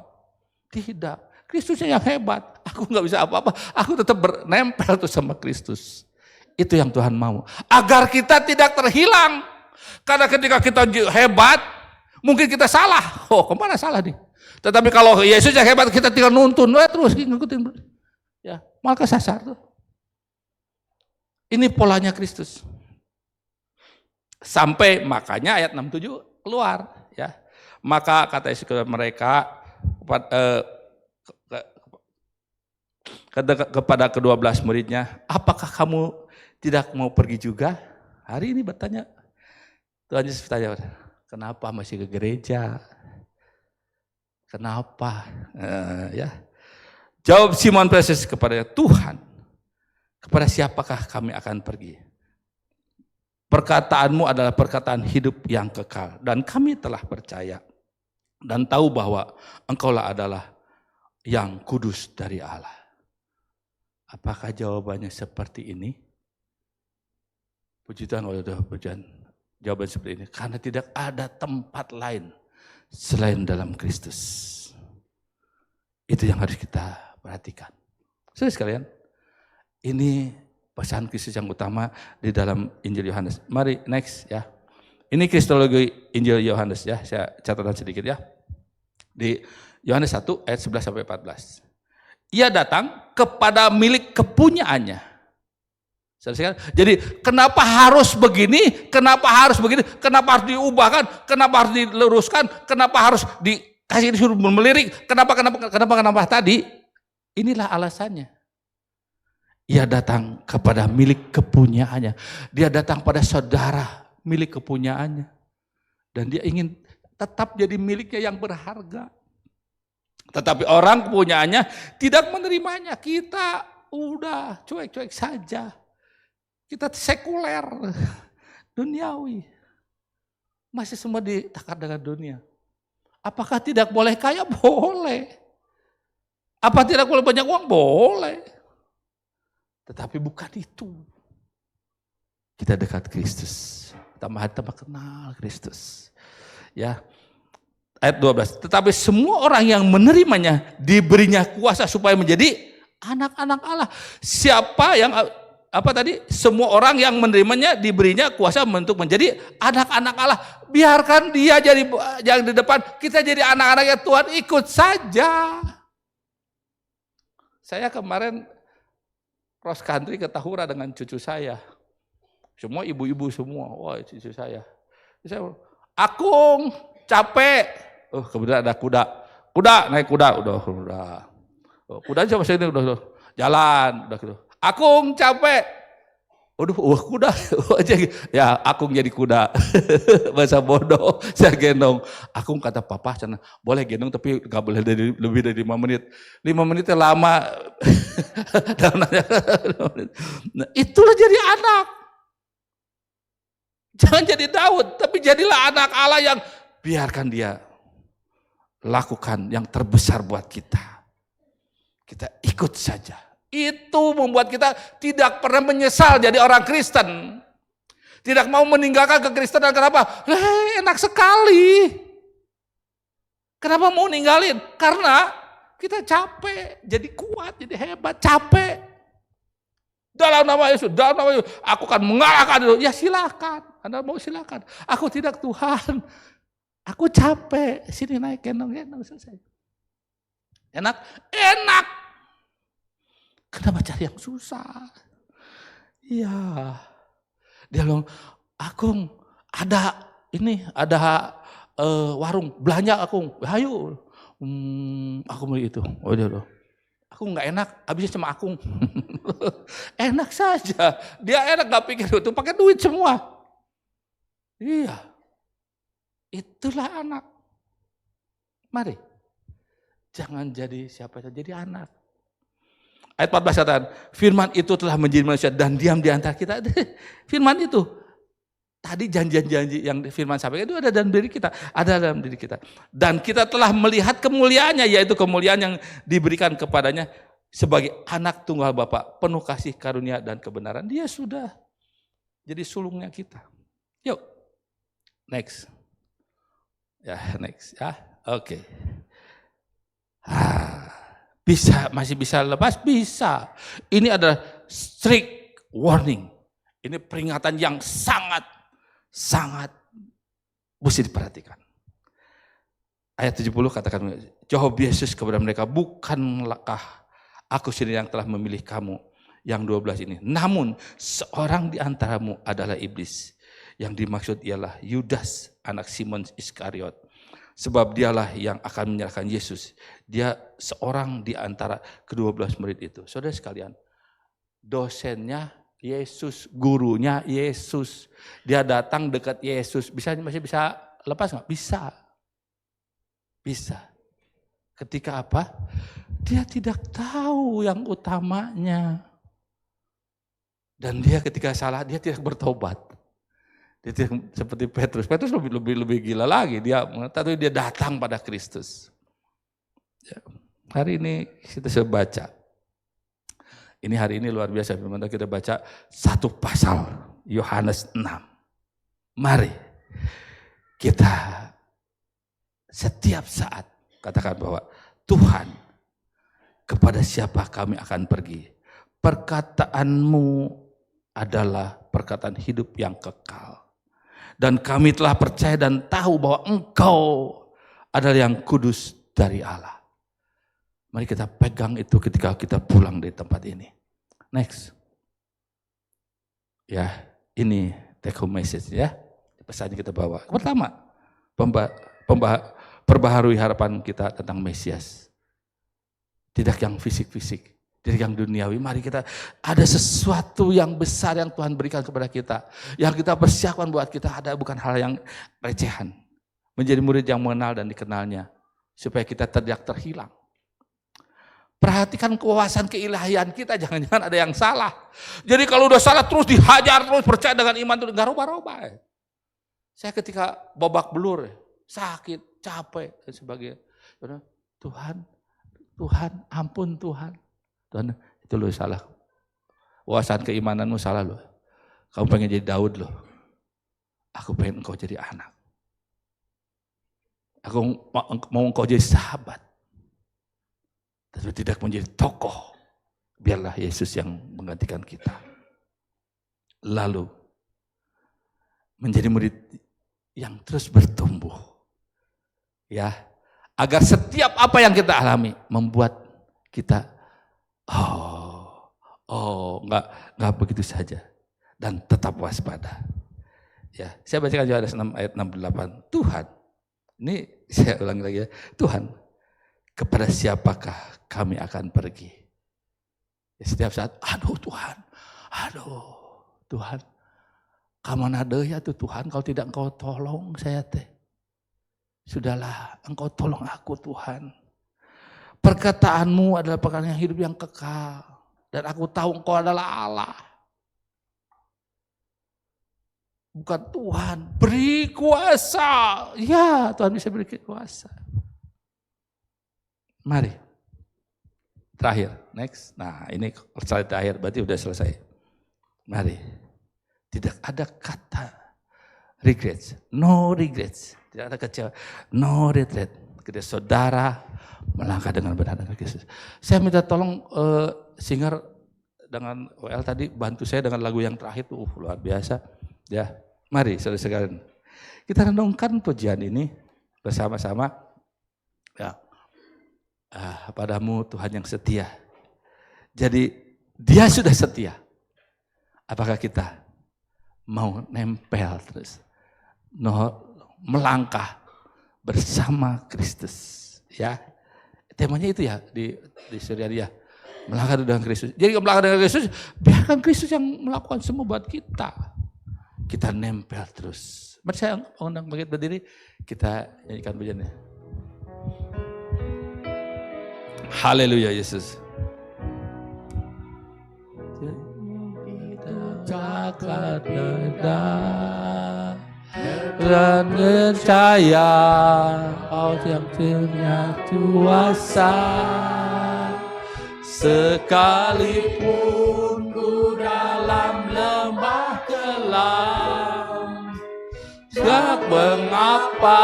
Tidak. Kristusnya yang hebat. Aku nggak bisa apa-apa. Aku tetap bernempel tuh sama Kristus. Itu yang Tuhan mau. Agar kita tidak terhilang. Karena ketika kita hebat, mungkin kita salah. Kemana salah nih? Tetapi kalau Yesus yang hebat, kita tinggal nuntun. Terus ngikutin. Ya, malah kesasar tuh. Ini polanya Kristus. Sampai makanya ayat 67 keluar ya. Maka kata Yesus kepada mereka kepada ke-12 muridnya, apakah kamu tidak mau pergi juga? Hari ini bertanya. Tuhan Yesus bertanya, kenapa masih ke gereja? Kenapa? Ya. Jawab Simon Petrus kepadanya, Tuhan, kepada siapakah kami akan pergi? Perkataanmu adalah perkataan hidup yang kekal. Dan kami telah percaya dan tahu bahwa engkaulah adalah yang kudus dari Allah. Apakah jawabannya seperti ini? Puji Tuhan, jawaban seperti ini. Karena tidak ada tempat lain selain dalam Kristus. Itu yang harus kita perhatikan. Saudara sekalian, ini pesan Kristus yang utama di dalam Injil Yohanes. Mari next ya. Ini kristologi Injil Yohanes ya. Saya catatan sedikit ya. Di Yohanes 1 ayat 11 sampai 14. Ia datang kepada milik kepunyaannya. Jadi kenapa harus begini? Kenapa harus begini? Kenapa harus diubahkan? Kenapa harus diluruskan? Kenapa harus disuruh melirik? Kenapa tadi? Inilah alasannya. Ia datang kepada milik kepunyaannya. Dia datang pada saudara milik kepunyaannya. Dan dia ingin tetap jadi miliknya yang berharga. Tetapi orang kepunyaannya tidak menerimanya. Kita udah cuek-cuek saja. Kita sekuler, duniawi. Masih semua ditakar dengan dunia. Apakah tidak boleh kaya? Boleh. Apa tidak boleh banyak uang? Boleh. Tetapi bukan itu. Kita dekat Kristus. Tambah kenal Kristus. Ya. Ayat 12. Tetapi semua orang yang menerimanya diberinya kuasa supaya menjadi anak-anak Allah. Siapa yang semua orang yang menerimanya diberinya kuasa untuk menjadi anak-anak Allah. Biarkan dia jadi yang di depan, kita jadi anak-anaknya Tuhan, ikut saja. Saya kemarin cross country ke Tahura dengan cucu saya. Semua ibu-ibu semua, wah cucu saya. Akung capek. Kemudian ada kuda. Naik kuda, udah. Kuda siapa sini udah jalan, udah gitu. Akung capek. Kuda. Ya, Akung jadi kuda. Bahasa bodoh, saya gendong. Akung kata papa, boleh gendong tapi gak boleh lebih dari 5 menit. 5 menitnya lama. Nah, itulah jadi anak. Jangan jadi Daud, tapi jadilah anak Allah yang biarkan dia lakukan yang terbesar buat kita. Kita ikut saja. Itu membuat kita tidak pernah menyesal jadi orang Kristen. Tidak mau meninggalkan kekristenan. Kenapa? Enak sekali. Kenapa mau ninggalin? Karena kita capek. Jadi kuat, jadi hebat. Capek. Dalam nama Yesus. Aku akan mengalahkan itu. Ya silakan. Anda mau silakan. Aku tidak Tuhan. Aku capek. Sini naik gendong selesai. Enak. Kenapa cari yang susah? Iya. Dia bilang, Akung ada warung belanja Akung. Ayo. Aku beli itu. Aku nggak enak, habisnya sama Akung. Enak saja. Dia enak nggak pikir itu pakai duit semua. Iya. Itulah anak. Mari. Jangan jadi siapa saja, jadi anak. Ayat 14 katakan, firman itu telah menjadi manusia dan diam di antara kita. Firman itu. Tadi janji-janji yang firman sampaikan itu ada dalam diri kita. Ada dalam diri kita. Dan kita telah melihat kemuliaannya, yaitu kemuliaan yang diberikan kepadanya sebagai anak tunggal Bapa, penuh kasih karunia dan kebenaran. Dia sudah jadi sulungnya kita. Yuk. Next. Ya, next. Ya, oke. Masih bisa lepas? Bisa. Ini adalah strict warning. Ini peringatan yang sangat mesti diperhatikan. Ayat 70 katakan, jawab Yesus kepada mereka, bukankah aku sendiri yang telah memilih kamu yang 12 ini. Namun seorang di antaramu adalah iblis. Yang dimaksud ialah Yudas, anak Simon Iskariot. Sebab dialah yang akan menyerahkan Yesus. Dia seorang di antara ke-12 murid itu. Saudara sekalian, dosennya Yesus, gurunya Yesus. Dia datang dekat Yesus. Masih bisa lepas nggak? Bisa. Bisa. Ketika apa? Dia tidak tahu yang utamanya. Dan dia ketika salah, dia tidak bertobat. Dia seperti Petrus. Petrus lebih gila lagi. Dia datang pada Kristus. Ya. Hari ini kita sudah baca. Ini hari ini luar biasa. Kita baca satu pasal Yohanes 6. Mari kita setiap saat katakan bahwa Tuhan, kepada siapa kami akan pergi? Perkataanmu adalah perkataan hidup yang kekal. Dan kami telah percaya dan tahu bahwa Engkau adalah yang kudus dari Allah. Mari kita pegang itu ketika kita pulang dari tempat ini. Next. Ya, ini take home message ya. Pesan yang kita bawa. Pertama, perbaharui harapan kita tentang Mesias. Tidak yang fisik-fisik, tidak yang duniawi. Mari kita ada sesuatu yang besar yang Tuhan berikan kepada kita. Yang kita persiapkan buat kita ada bukan hal yang recehan. Menjadi murid yang mengenal dan dikenalnya. Supaya kita tidak terhilang. Perhatikan kewawasan keilahian kita, jangan-jangan ada yang salah. Jadi kalau udah salah terus dihajar, terus percaya dengan iman itu nggak roba-roba. Saya ketika babak belur, sakit, capek dan sebagainya. Tuhan, ampun Tuhan. Tuhan, itu lo salah. Wawasan keimananmu salah lo. Kamu pengen jadi Daud lo. Aku pengen engkau jadi anak. Aku mau engkau jadi sahabat. Tapi tidak menjadi tokoh. Biarlah Yesus yang menggantikan kita. Lalu menjadi murid yang terus bertumbuh. Ya, agar setiap apa yang kita alami membuat kita enggak begitu saja dan tetap waspada. Ya, saya bacakan Yohanes 6 ayat 68. Tuhan, ini saya ulangi lagi ya. Tuhan, kepada siapakah kami akan pergi? Ya, setiap saat, aduh Tuhan, kamana deui ya Tuhan, kalau tidak engkau tolong saya teh. Sudahlah, engkau tolong aku Tuhan. Perkataanmu adalah perkataan yang hidup yang kekal. Dan aku tahu engkau adalah Allah. Bukan Tuhan, beri kuasa. Ya, Tuhan bisa beri kuasa. Mari. Terakhir, next. Nah, ini slide terakhir, berarti udah selesai. Mari. Tidak ada kata regrets, no regrets. Tidak ada kecewa, no regret. Ketika saudara melangkah dengan benar dengan Kristus. Saya minta tolong singer dengan WL tadi bantu saya dengan lagu yang terakhir tuh luar biasa. Ya, mari saudara sekalian. Kita renungkan pujian ini bersama-sama. Ya. Padamu Tuhan yang setia. Jadi Dia sudah setia. Apakah kita mau nempel terus? Melangkah bersama Kristus. Ya, temanya itu ya di Suria, melangkah dengan Kristus. Jadi melangkah dengan Kristus, biarkan Kristus yang melakukan semua buat kita. Kita nempel terus. Mari saya undang bangkit berdiri, kita nyanyikan pujiannya. Haleluya Yesus. Jaga dan percaya Kau yang punya kuasa, sekalipun ku dalam lembah kelam, tak mengapa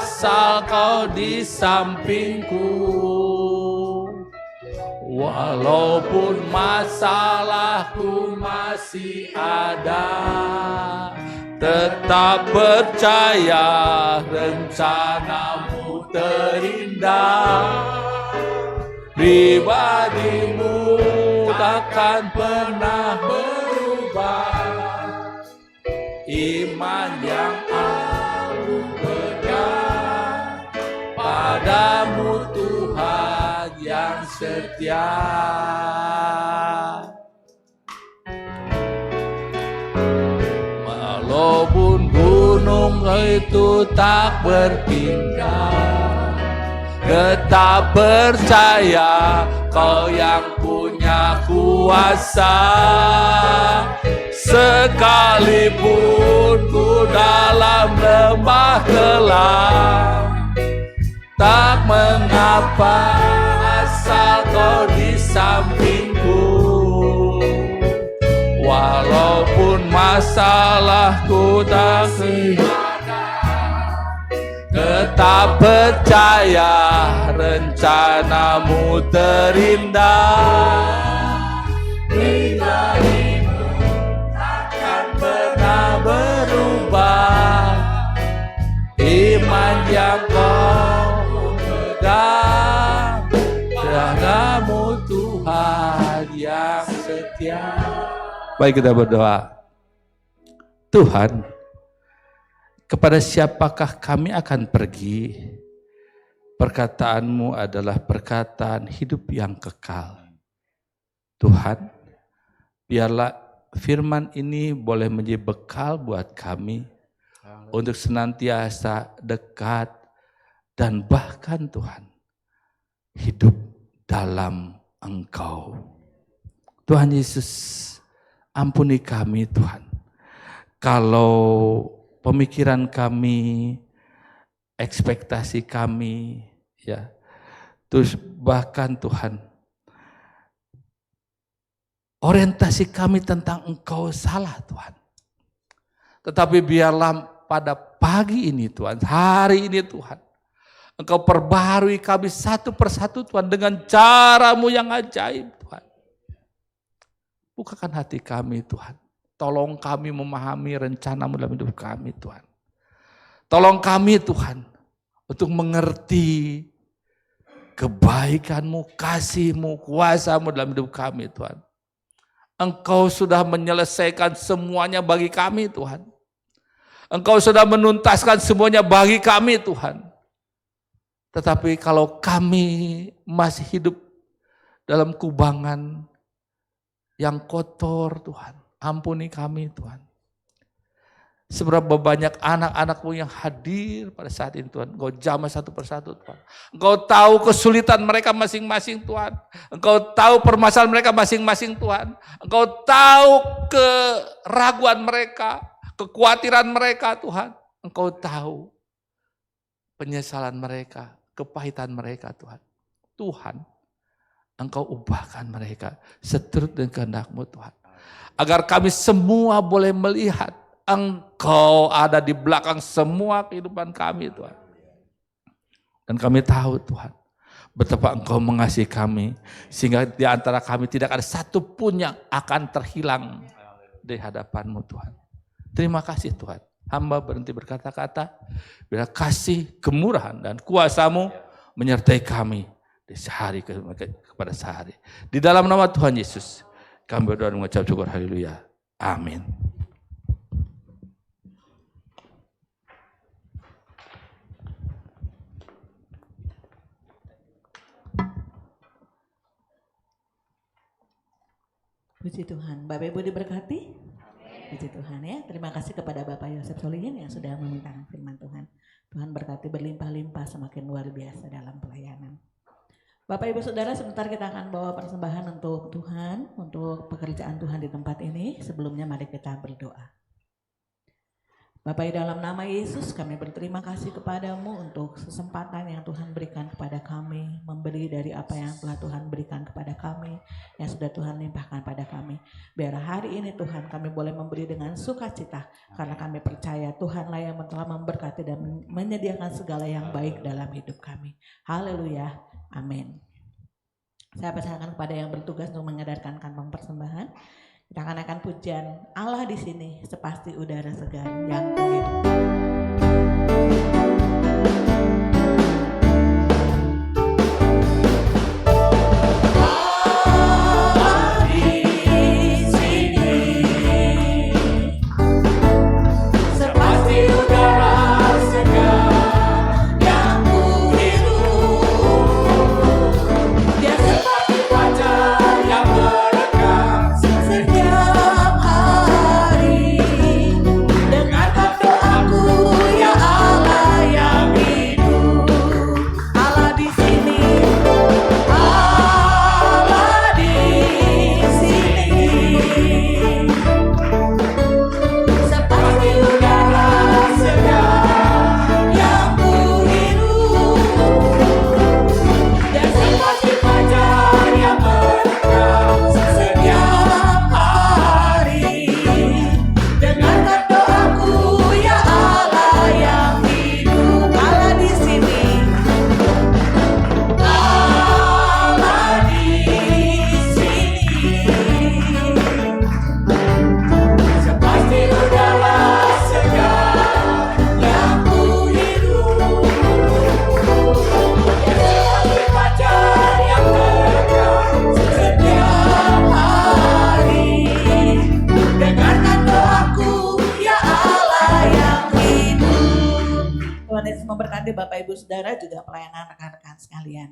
asal Kau di sampingku. Walaupun masalahku masih ada, tetap percaya rencanamu terindah. Pribadimu takkan pernah berubah. Iman yang aku pegang padamu Tuhan yang setia. Walaupun gunung itu tak berpindah, tetap percaya Kau yang punya kuasa. Sekalipun ku dalam lembah kelam, tak mengapa asal Kau di sampingku. Walaupun masalahku tak ada, tetap percaya rencanamu terindah. Pribadimu Engkau pedang, padamu Tuhan yang setia. Baik, kita berdoa. Tuhan, kepada siapakah kami akan pergi? Perkataanmu adalah perkataan hidup yang kekal. Tuhan, biarlah firman ini boleh menjadi bekal buat kami untuk senantiasa dekat dan bahkan Tuhan hidup dalam Engkau. Tuhan Yesus, ampuni kami Tuhan. Kalau pemikiran kami, ekspektasi kami, ya, terus bahkan Tuhan, orientasi kami tentang Engkau salah Tuhan. Tetapi biarlah pada pagi ini Tuhan, hari ini Tuhan, Engkau perbarui kami satu persatu Tuhan dengan cara-Mu yang ajaib Tuhan. Bukakan hati kami Tuhan. Tolong kami memahami rencana-Mu dalam hidup kami Tuhan. Tolong kami Tuhan untuk mengerti kebaikan-Mu, kasih-Mu, kuasa-Mu dalam hidup kami Tuhan. Engkau sudah menyelesaikan semuanya bagi kami Tuhan. Engkau sudah menuntaskan semuanya bagi kami Tuhan. Tetapi kalau kami masih hidup dalam kubangan yang kotor Tuhan, ampuni kami Tuhan. Seberapa banyak anak-anak-Mu yang hadir pada saat ini Tuhan. Engkau jamah satu persatu Tuhan. Engkau tahu kesulitan mereka masing-masing Tuhan. Engkau tahu permasalahan mereka masing-masing Tuhan. Engkau tahu keraguan mereka, kekhawatiran mereka Tuhan. Engkau tahu penyesalan mereka, kepahitan mereka Tuhan. Tuhan, Engkau ubahkan mereka seturut dengan kehendak-Mu Tuhan. Agar kami semua boleh melihat Engkau ada di belakang semua kehidupan kami Tuhan. Dan kami tahu Tuhan, betapa Engkau mengasihi kami, sehingga di antara kami tidak ada satu pun yang akan terhilang di hadapan-Mu Tuhan. Terima kasih Tuhan. Hamba berhenti berkata-kata, bila kasih, kemurahan, dan kuasa-Mu menyertai kami di sehari kepada sehari. Di dalam nama Tuhan Yesus, kami berdoa dan mengucap syukur, haleluya. Amin. Puji Tuhan, Bapak Ibu diberkati. Puji Tuhan ya. Terima kasih kepada Bapak Yosef Solihin yang sudah memintakan firman Tuhan. Tuhan berkati berlimpah-limpah semakin luar biasa dalam pelayanan. Bapak Ibu Saudara, sebentar kita akan bawa persembahan untuk Tuhan, untuk pekerjaan Tuhan di tempat ini. Sebelumnya mari kita berdoa. Bapak, dalam nama Yesus kami berterima kasih kepadamu untuk kesempatan yang Tuhan berikan kepada kami, memberi dari apa yang telah Tuhan berikan kepada kami, yang sudah Tuhan limpahkan pada kami. Biar hari ini Tuhan kami boleh memberi dengan sukacita, karena kami percaya Tuhanlah yang telah memberkati dan menyediakan segala yang baik dalam hidup kami. Haleluya, amin. Saya persilakan kepada yang bertugas untuk mengedarkan kantong persembahan. Kita akan pujian Allah di sini sepasti udara segar yang kehidupan. Setiap hari dengarkan doaku. Yesus memberkati Bapak Ibu Saudara juga pelayanan rekan-rekan sekalian.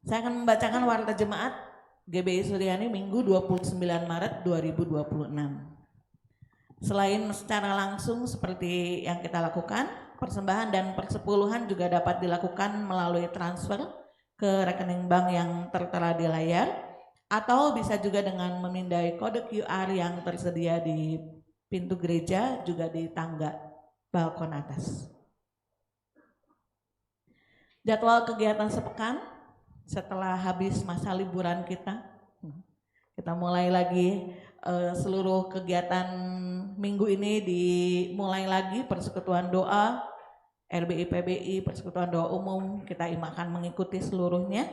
Saya akan membacakan warta jemaat GBI Suryani Minggu 29 Maret 2026. Selain secara langsung seperti yang kita lakukan, persembahan dan persepuluhan juga dapat dilakukan melalui transfer ke rekening bank yang tertera di layar, atau bisa juga dengan memindai kode QR yang tersedia di pintu gereja, juga di tangga balkon atas. Jadwal kegiatan sepekan setelah habis masa liburan kita mulai lagi. Seluruh kegiatan minggu ini dimulai lagi, persekutuan doa, RBI PBI, persekutuan doa umum, kita akan mengikuti seluruhnya.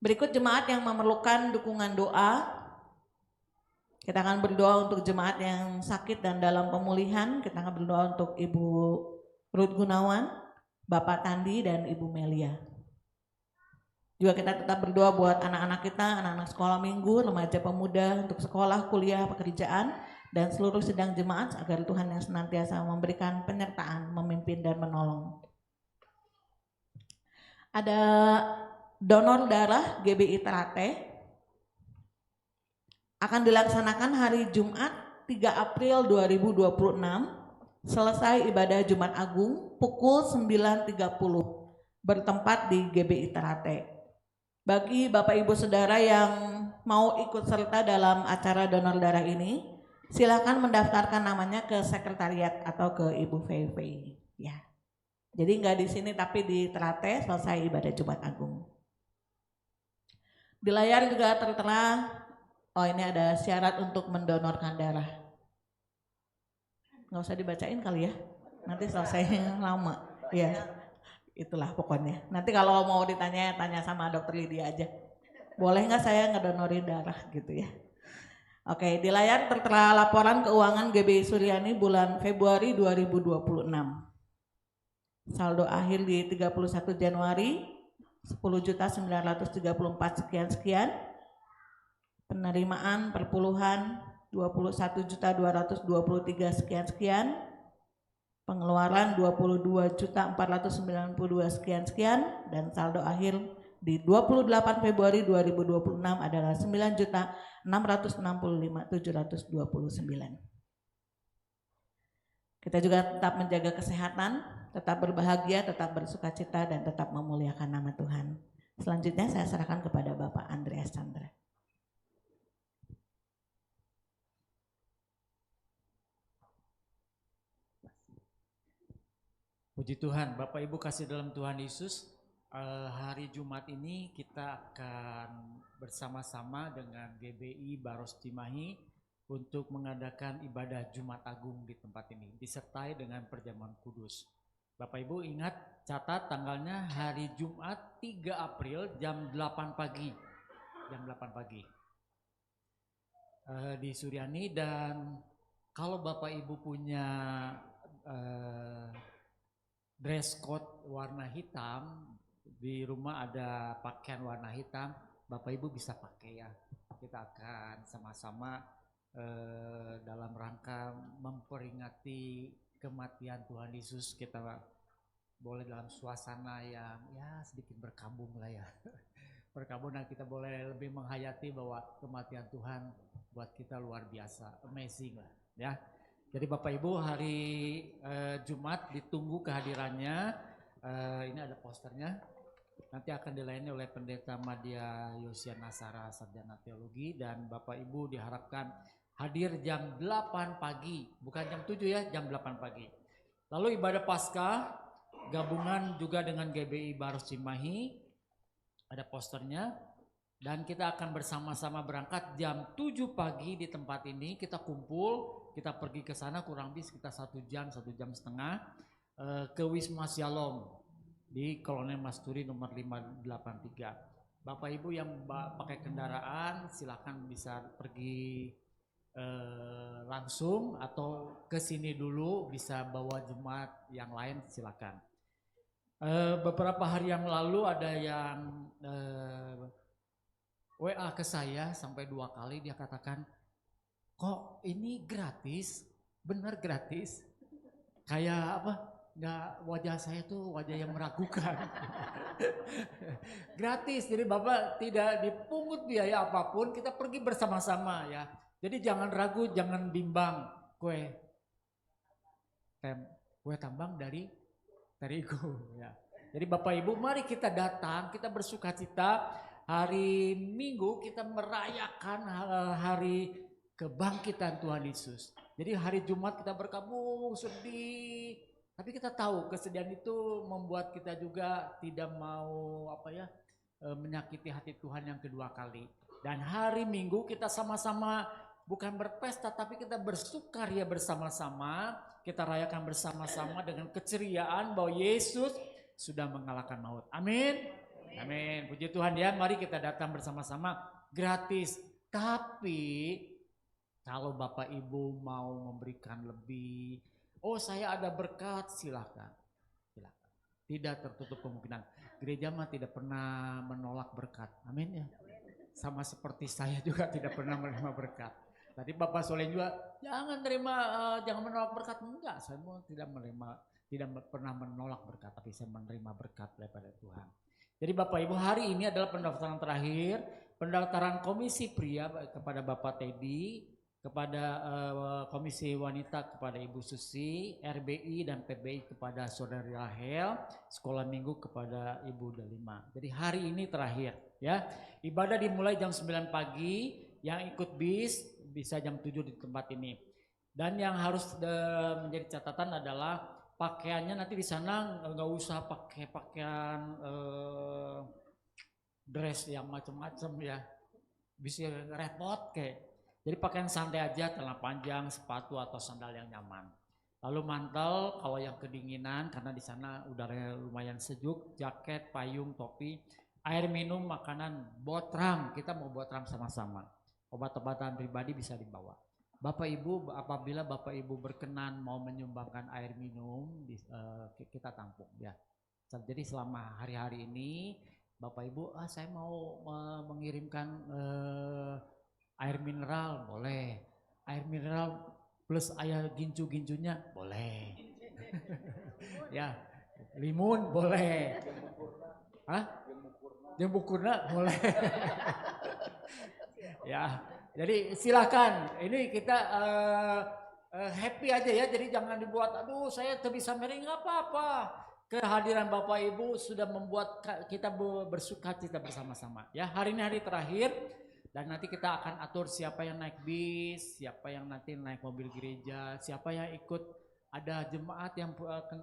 Berikut jemaat yang memerlukan dukungan doa. Kita akan berdoa untuk jemaat yang sakit dan dalam pemulihan. Kita akan berdoa untuk Ibu Ruth Gunawan, Bapak Tandi, dan Ibu Melia. Juga kita tetap berdoa buat anak-anak kita, anak-anak sekolah minggu, remaja pemuda untuk sekolah, kuliah, pekerjaan, dan seluruh sidang jemaat agar Tuhan yang senantiasa memberikan penyertaan, memimpin, dan menolong. Ada donor darah GBI Terate akan dilaksanakan hari Jumat 3 April 2026 selesai ibadah Jumat Agung pukul 9.30 bertempat di GBI Terate. Bagi Bapak Ibu Saudara yang mau ikut serta dalam acara donor darah ini, silakan mendaftarkan namanya ke sekretariat atau ke Ibu Fei ya. Jadi nggak di sini tapi di Terate selesai ibadah Jumat Agung. Di layar juga tertera, oh ini ada syarat untuk mendonorkan darah. Nggak usah dibacain kali ya, nanti selesai lama. Ya. Itulah pokoknya. Nanti kalau mau ditanya, tanya sama Dokter Lydia aja. Boleh nggak saya ngedonorin darah gitu ya. Oke, di layar tertera laporan keuangan GBI Suryani bulan Februari 2026. Saldo akhir di 31 Januari 10.934 sekian-sekian. Penerimaan perpuluhan 21.223 sekian-sekian. Pengeluaran 22.492 sekian-sekian, dan saldo akhir di 28 Februari 2026 adalah 9.665.729. Kita juga tetap menjaga kesehatan, tetap berbahagia, tetap bersukacita, dan tetap memuliakan nama Tuhan. Selanjutnya saya serahkan kepada Bapak Andreas Chandra. Puji Tuhan, Bapak Ibu kasih dalam Tuhan Yesus, hari Jumat ini kita akan bersama-sama dengan GBI Baros Cimahi untuk mengadakan ibadah Jumat Agung di tempat ini, disertai dengan perjamuan kudus. Bapak Ibu ingat, catat tanggalnya hari Jumat 3 April jam 8 pagi. Jam 8 pagi. Di Suryani, dan kalau Bapak Ibu punya dress code warna hitam, di rumah ada pakaian warna hitam, Bapak Ibu bisa pakai ya. Kita akan sama-sama dalam rangka memperingati kematian Tuhan Yesus. Kita boleh dalam suasana yang ya sedikit berkabung lah ya. Berkabung, dan kita boleh lebih menghayati bahwa kematian Tuhan buat kita luar biasa, amazing lah ya. Jadi Bapak Ibu hari Jumat ditunggu kehadirannya. Ini ada posternya. Nanti akan dilayani oleh Pendeta Madya Yosia Nasara Sarjana Teologi, dan Bapak Ibu diharapkan hadir jam 8 pagi, bukan jam 7 ya, jam 8 pagi. Lalu ibadah Paskah gabungan juga dengan GBI Baros Cimahi, ada posternya, dan kita akan bersama-sama berangkat jam 7 pagi di tempat ini. Kita kumpul, kita pergi ke sana kurang lebih sekitar 1 jam setengah ke Wisma Shalom di Kolonel Masturi nomor 583. Bapak Ibu yang pakai kendaraan silakan bisa pergi langsung, atau ke sini dulu bisa bawa jemaat yang lain silakan. Beberapa hari yang lalu ada yang WA ke saya sampai 2 kali, dia katakan, kok ini gratis Benar gratis. Kayak apa? Nggak, wajah saya tuh wajah yang meragukan. Gratis, jadi Bapak tidak dipungut biaya apapun, kita pergi bersama-sama ya. Jadi jangan ragu, jangan bimbang. Kue tambang dari terigu ya. Jadi Bapak Ibu mari kita datang, kita bersuka cita. Hari Minggu kita merayakan hari kebangkitan Tuhan Yesus. Jadi hari Jumat kita berkabung sedih. Tapi kita tahu kesedihan itu membuat kita juga tidak mau menyakiti hati Tuhan yang kedua kali. Dan hari Minggu kita sama-sama bukan berpesta tapi kita bersukaria bersama-sama. Kita rayakan bersama-sama dengan keceriaan bahwa Yesus sudah mengalahkan maut. Amin. Amin. Puji Tuhan ya. Mari kita datang bersama-sama gratis. Tapi kalau Bapak Ibu mau memberikan lebih, saya ada berkat, silakan. Tidak tertutup kemungkinan. Gereja mah tidak pernah menolak berkat. Amin ya. Sama seperti saya juga tidak pernah menerima berkat. Tadi Bapak Soleh juga jangan menolak berkat. Enggak, saya mau tidak pernah menolak berkat, tapi saya menerima berkat daripada Tuhan. Jadi Bapak Ibu, hari ini adalah pendaftaran terakhir, pendaftaran Komisi Pria kepada Bapak Teddy, kepada Komisi Wanita kepada Ibu Susi, RBI dan PBI kepada Saudari Rahel, Sekolah Minggu kepada Ibu Delima. Jadi hari ini terakhir ya. Ibadah dimulai jam 9 pagi, yang ikut bis bisa jam 7 di tempat ini. Dan yang harus menjadi catatan adalah pakaiannya nanti di sana nggak usah pakai pakaian dress yang macam-macam ya. Bisa repot kayak. Jadi pakaian santai aja, celana panjang, sepatu atau sandal yang nyaman. Lalu mantel kalau yang kedinginan karena di sana udaranya lumayan sejuk, jaket, payung, topi, air minum, makanan, botram. Kita mau botram sama-sama. Obat-obatan pribadi bisa dibawa. Bapak Ibu, apabila Bapak Ibu berkenan mau menyumbangkan air minum, kita tampung ya. Jadi selama hari-hari ini, Bapak Ibu, saya mau mengirimkan air mineral, boleh. Air mineral plus air gincu-gincunya, boleh. Ya, limun boleh. Jembukurna boleh. Ya, jadi silakan. Ini kita happy aja ya. Jadi jangan dibuat, aduh saya bisa mering, nggak apa-apa. Kehadiran Bapak Ibu sudah membuat kita bersuka cita bersama-sama. Ya, hari ini hari terakhir dan nanti kita akan atur siapa yang naik bis, siapa yang nanti naik mobil gereja, siapa yang ikut. Ada jemaat yang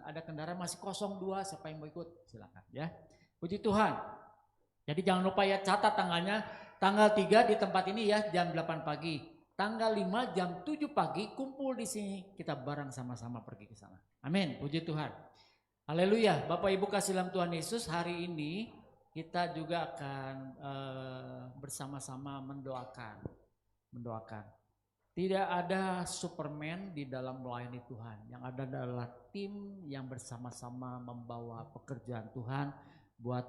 ada kendaraan masih 02, siapa yang mau ikut silakan ya. Puji Tuhan. Jadi jangan lupa ya, catat tanggalnya. Tanggal 3 di tempat ini ya jam 8 pagi. Tanggal 5 jam 7 pagi kumpul di sini. Kita bareng sama-sama pergi ke sana. Amin. Puji Tuhan. Haleluya. Bapak Ibu kasih dalam Tuhan Yesus, hari ini kita juga akan bersama-sama mendoakan. Tidak ada Superman di dalam melayani Tuhan. Yang ada adalah tim yang bersama-sama membawa pekerjaan Tuhan buat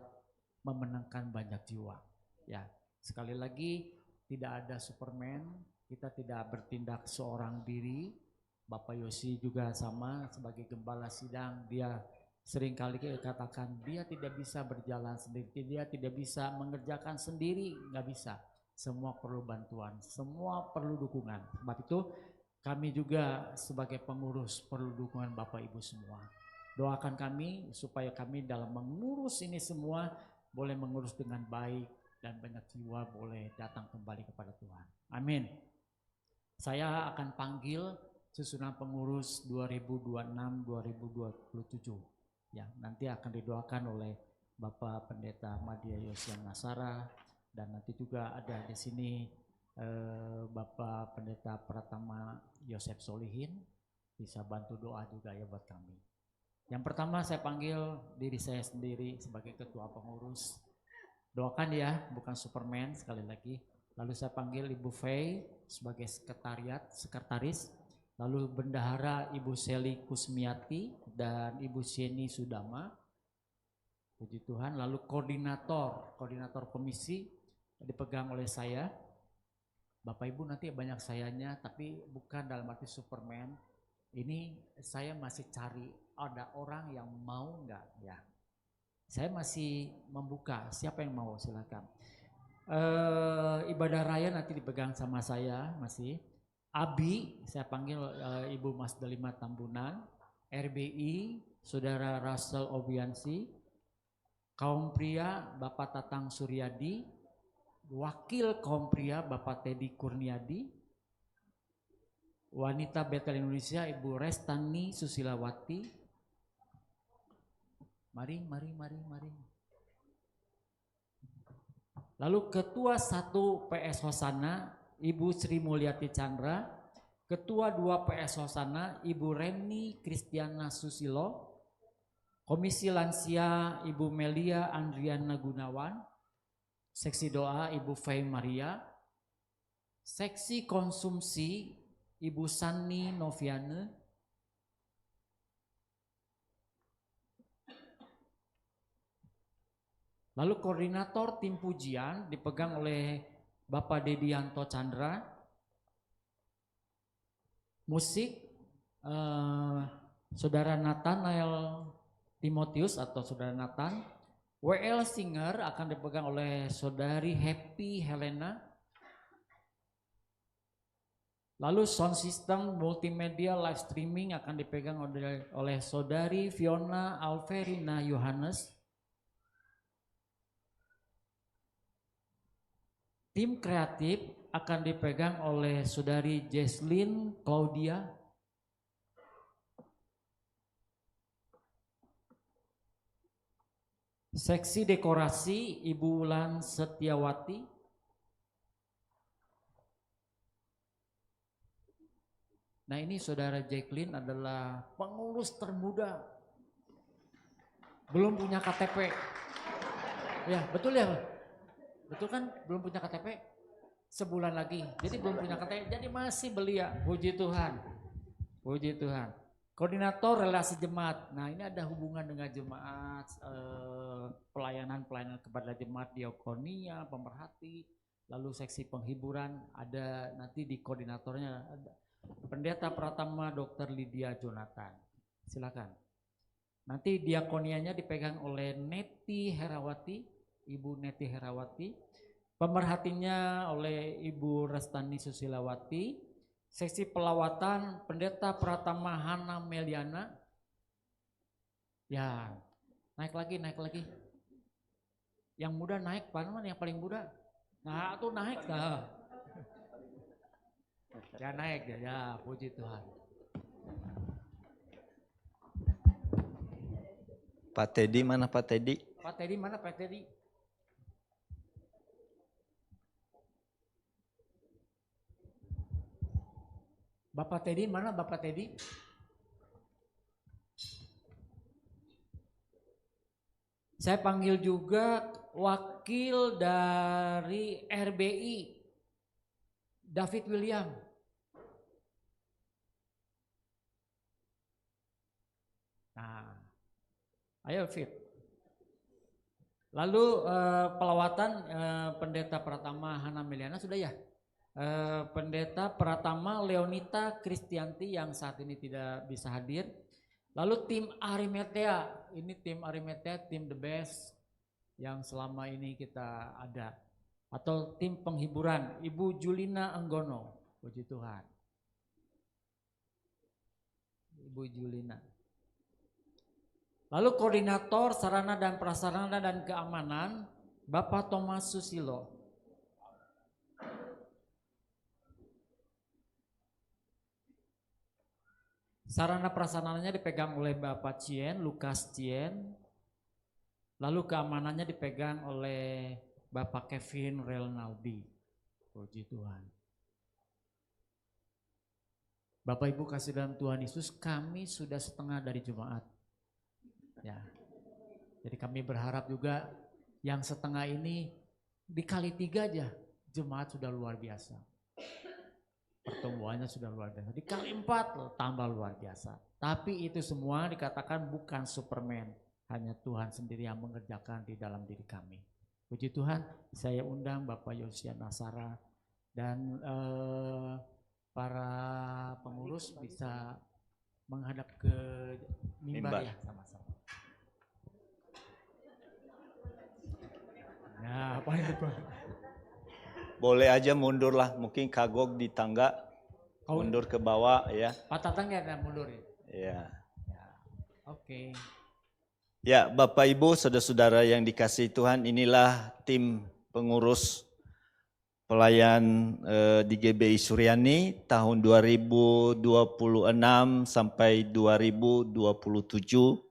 memenangkan banyak jiwa. Ya. Sekali lagi, tidak ada Superman, kita tidak bertindak seorang diri. Bapak Yosi juga sama sebagai gembala sidang, dia seringkali katakan dia tidak bisa berjalan sendiri, dia tidak bisa mengerjakan sendiri, nggak bisa. Semua perlu bantuan, semua perlu dukungan. Sebab itu kami juga sebagai pengurus perlu dukungan Bapak Ibu semua. Doakan kami supaya kami dalam mengurus ini semua boleh mengurus dengan baik, dan banyak jiwa boleh datang kembali kepada Tuhan. Amin. Saya akan panggil susunan pengurus 2026-2027. Ya, nanti akan didoakan oleh Bapak Pendeta Madia Yosian Nasara, dan nanti juga ada di sini Bapak Pendeta Pratama Yosef Solihin, bisa bantu doa juga ya buat kami. Yang pertama saya panggil diri saya sendiri sebagai ketua pengurus. Doakan ya, bukan Superman sekali lagi. Lalu saya panggil Ibu Fei sebagai sekretaris. Lalu Bendahara Ibu Seli Kusmiati dan Ibu Sieni Sudama. Puji Tuhan. Lalu koordinator komisi dipegang oleh saya. Bapak Ibu nanti banyak sayanya, tapi bukan dalam arti Superman. Ini saya masih cari ada orang yang mau nggak ya. Saya masih membuka, siapa yang mau silakan. Ibadah raya nanti dipegang sama saya masih. Abi, saya panggil Ibu Mas Delima Tambunan, RBI, Saudara Russell Obiansi, kaum pria Bapak Tatang Suryadi, wakil kaum pria Bapak Teddy Kurniadi, wanita Betel Indonesia Ibu Restani Susilawati. Mari. Lalu Ketua 1 PS Hosana Ibu Sri Mulyati Chandra, Ketua 2 PS Hosana Ibu Reni Kristiana Susilo, Komisi Lansia Ibu Melia Andriana Gunawan, Seksi Doa Ibu Fay Maria, Seksi Konsumsi Ibu Sani Noviane, lalu koordinator tim pujian dipegang oleh Bapak Dedianto Chandra, musik Saudara Nathanael Timotius atau Saudara Nathan, WL Singer akan dipegang oleh Saudari Happy Helena, lalu sound system multimedia live streaming akan dipegang oleh Saudari Fiona Alverina Yohanes. Tim kreatif akan dipegang oleh Saudari Jesslyn Claudia. Seksi dekorasi Ibu Wulan Setiawati. Nah ini Saudara Jacqueline adalah pengurus termuda. Belum punya KTP. Ya betul ya. Betul kan belum punya KTP, sebulan lagi, jadi belum punya KTP, jadi masih belia, puji Tuhan, puji Tuhan. Koordinator relasi jemaat, nah ini ada hubungan dengan jemaat, pelayanan kepada jemaat diakonia, pemerhati, lalu seksi penghiburan, ada nanti di koordinatornya, ada Pendeta Pratama Dr. Lydia Jonathan, silakan. Nanti diakonianya dipegang oleh Neti Herawati, Ibu Neti Herawati, pemerhatinya oleh Ibu Restani Susilawati, seksi pelawatan Pendeta Pratama Hana Meliana. Ya, naik lagi. Yang muda naik, mana yang paling muda? Nah, tuh naik dah. Ya naik ya, puji Tuhan. Pak Teddy mana Pak Teddy? Pak Teddy mana Pak Teddy? Bapak Teddy mana Bapak Teddy? Saya panggil juga wakil dari RBI, David William. Nah, ayo Fit. Lalu pelawatan Pendeta Pratama Hana Meliana sudah ya? Pendeta Pratama Leonita Kristianti yang saat ini tidak bisa hadir. Lalu tim Arimetea, ini tim Arimetea, tim the best yang selama ini kita ada. Atau tim penghiburan, Ibu Julina Enggono, puji Tuhan. Ibu Julina. Lalu koordinator sarana dan prasarana dan keamanan, Bapak Thomas Susilo. Sarana prasarananya dipegang oleh Bapak Cien, Lukas Cien. Lalu keamanannya dipegang oleh Bapak Kevin Relnaldi. Puji Tuhan. Bapak Ibu kasih dalam Tuhan Yesus, kami sudah setengah dari jemaat. Ya. Jadi kami berharap juga yang setengah ini dikali 3 aja, jemaat sudah luar biasa. Pertumbuhannya sudah luar biasa. Dikali 4 tambah luar biasa. Tapi itu semua dikatakan bukan Superman. Hanya Tuhan sendiri yang mengerjakan di dalam diri kami. Puji Tuhan, saya undang Bapak Yosia Nasara dan para pengurus bisa menghadap ke mimbar Mimbar. ya sama-sama. Nah, paling depan. Boleh aja mundur lah, mungkin kagok di tangga, Kau mundur ke bawah ya. Pak Tatang ya mundur ya. Ya. Oke. Ya, Bapak Ibu, saudara-saudara yang dikasihi Tuhan, inilah tim pengurus pelayan di GBI Suryani tahun 2026 sampai 2027,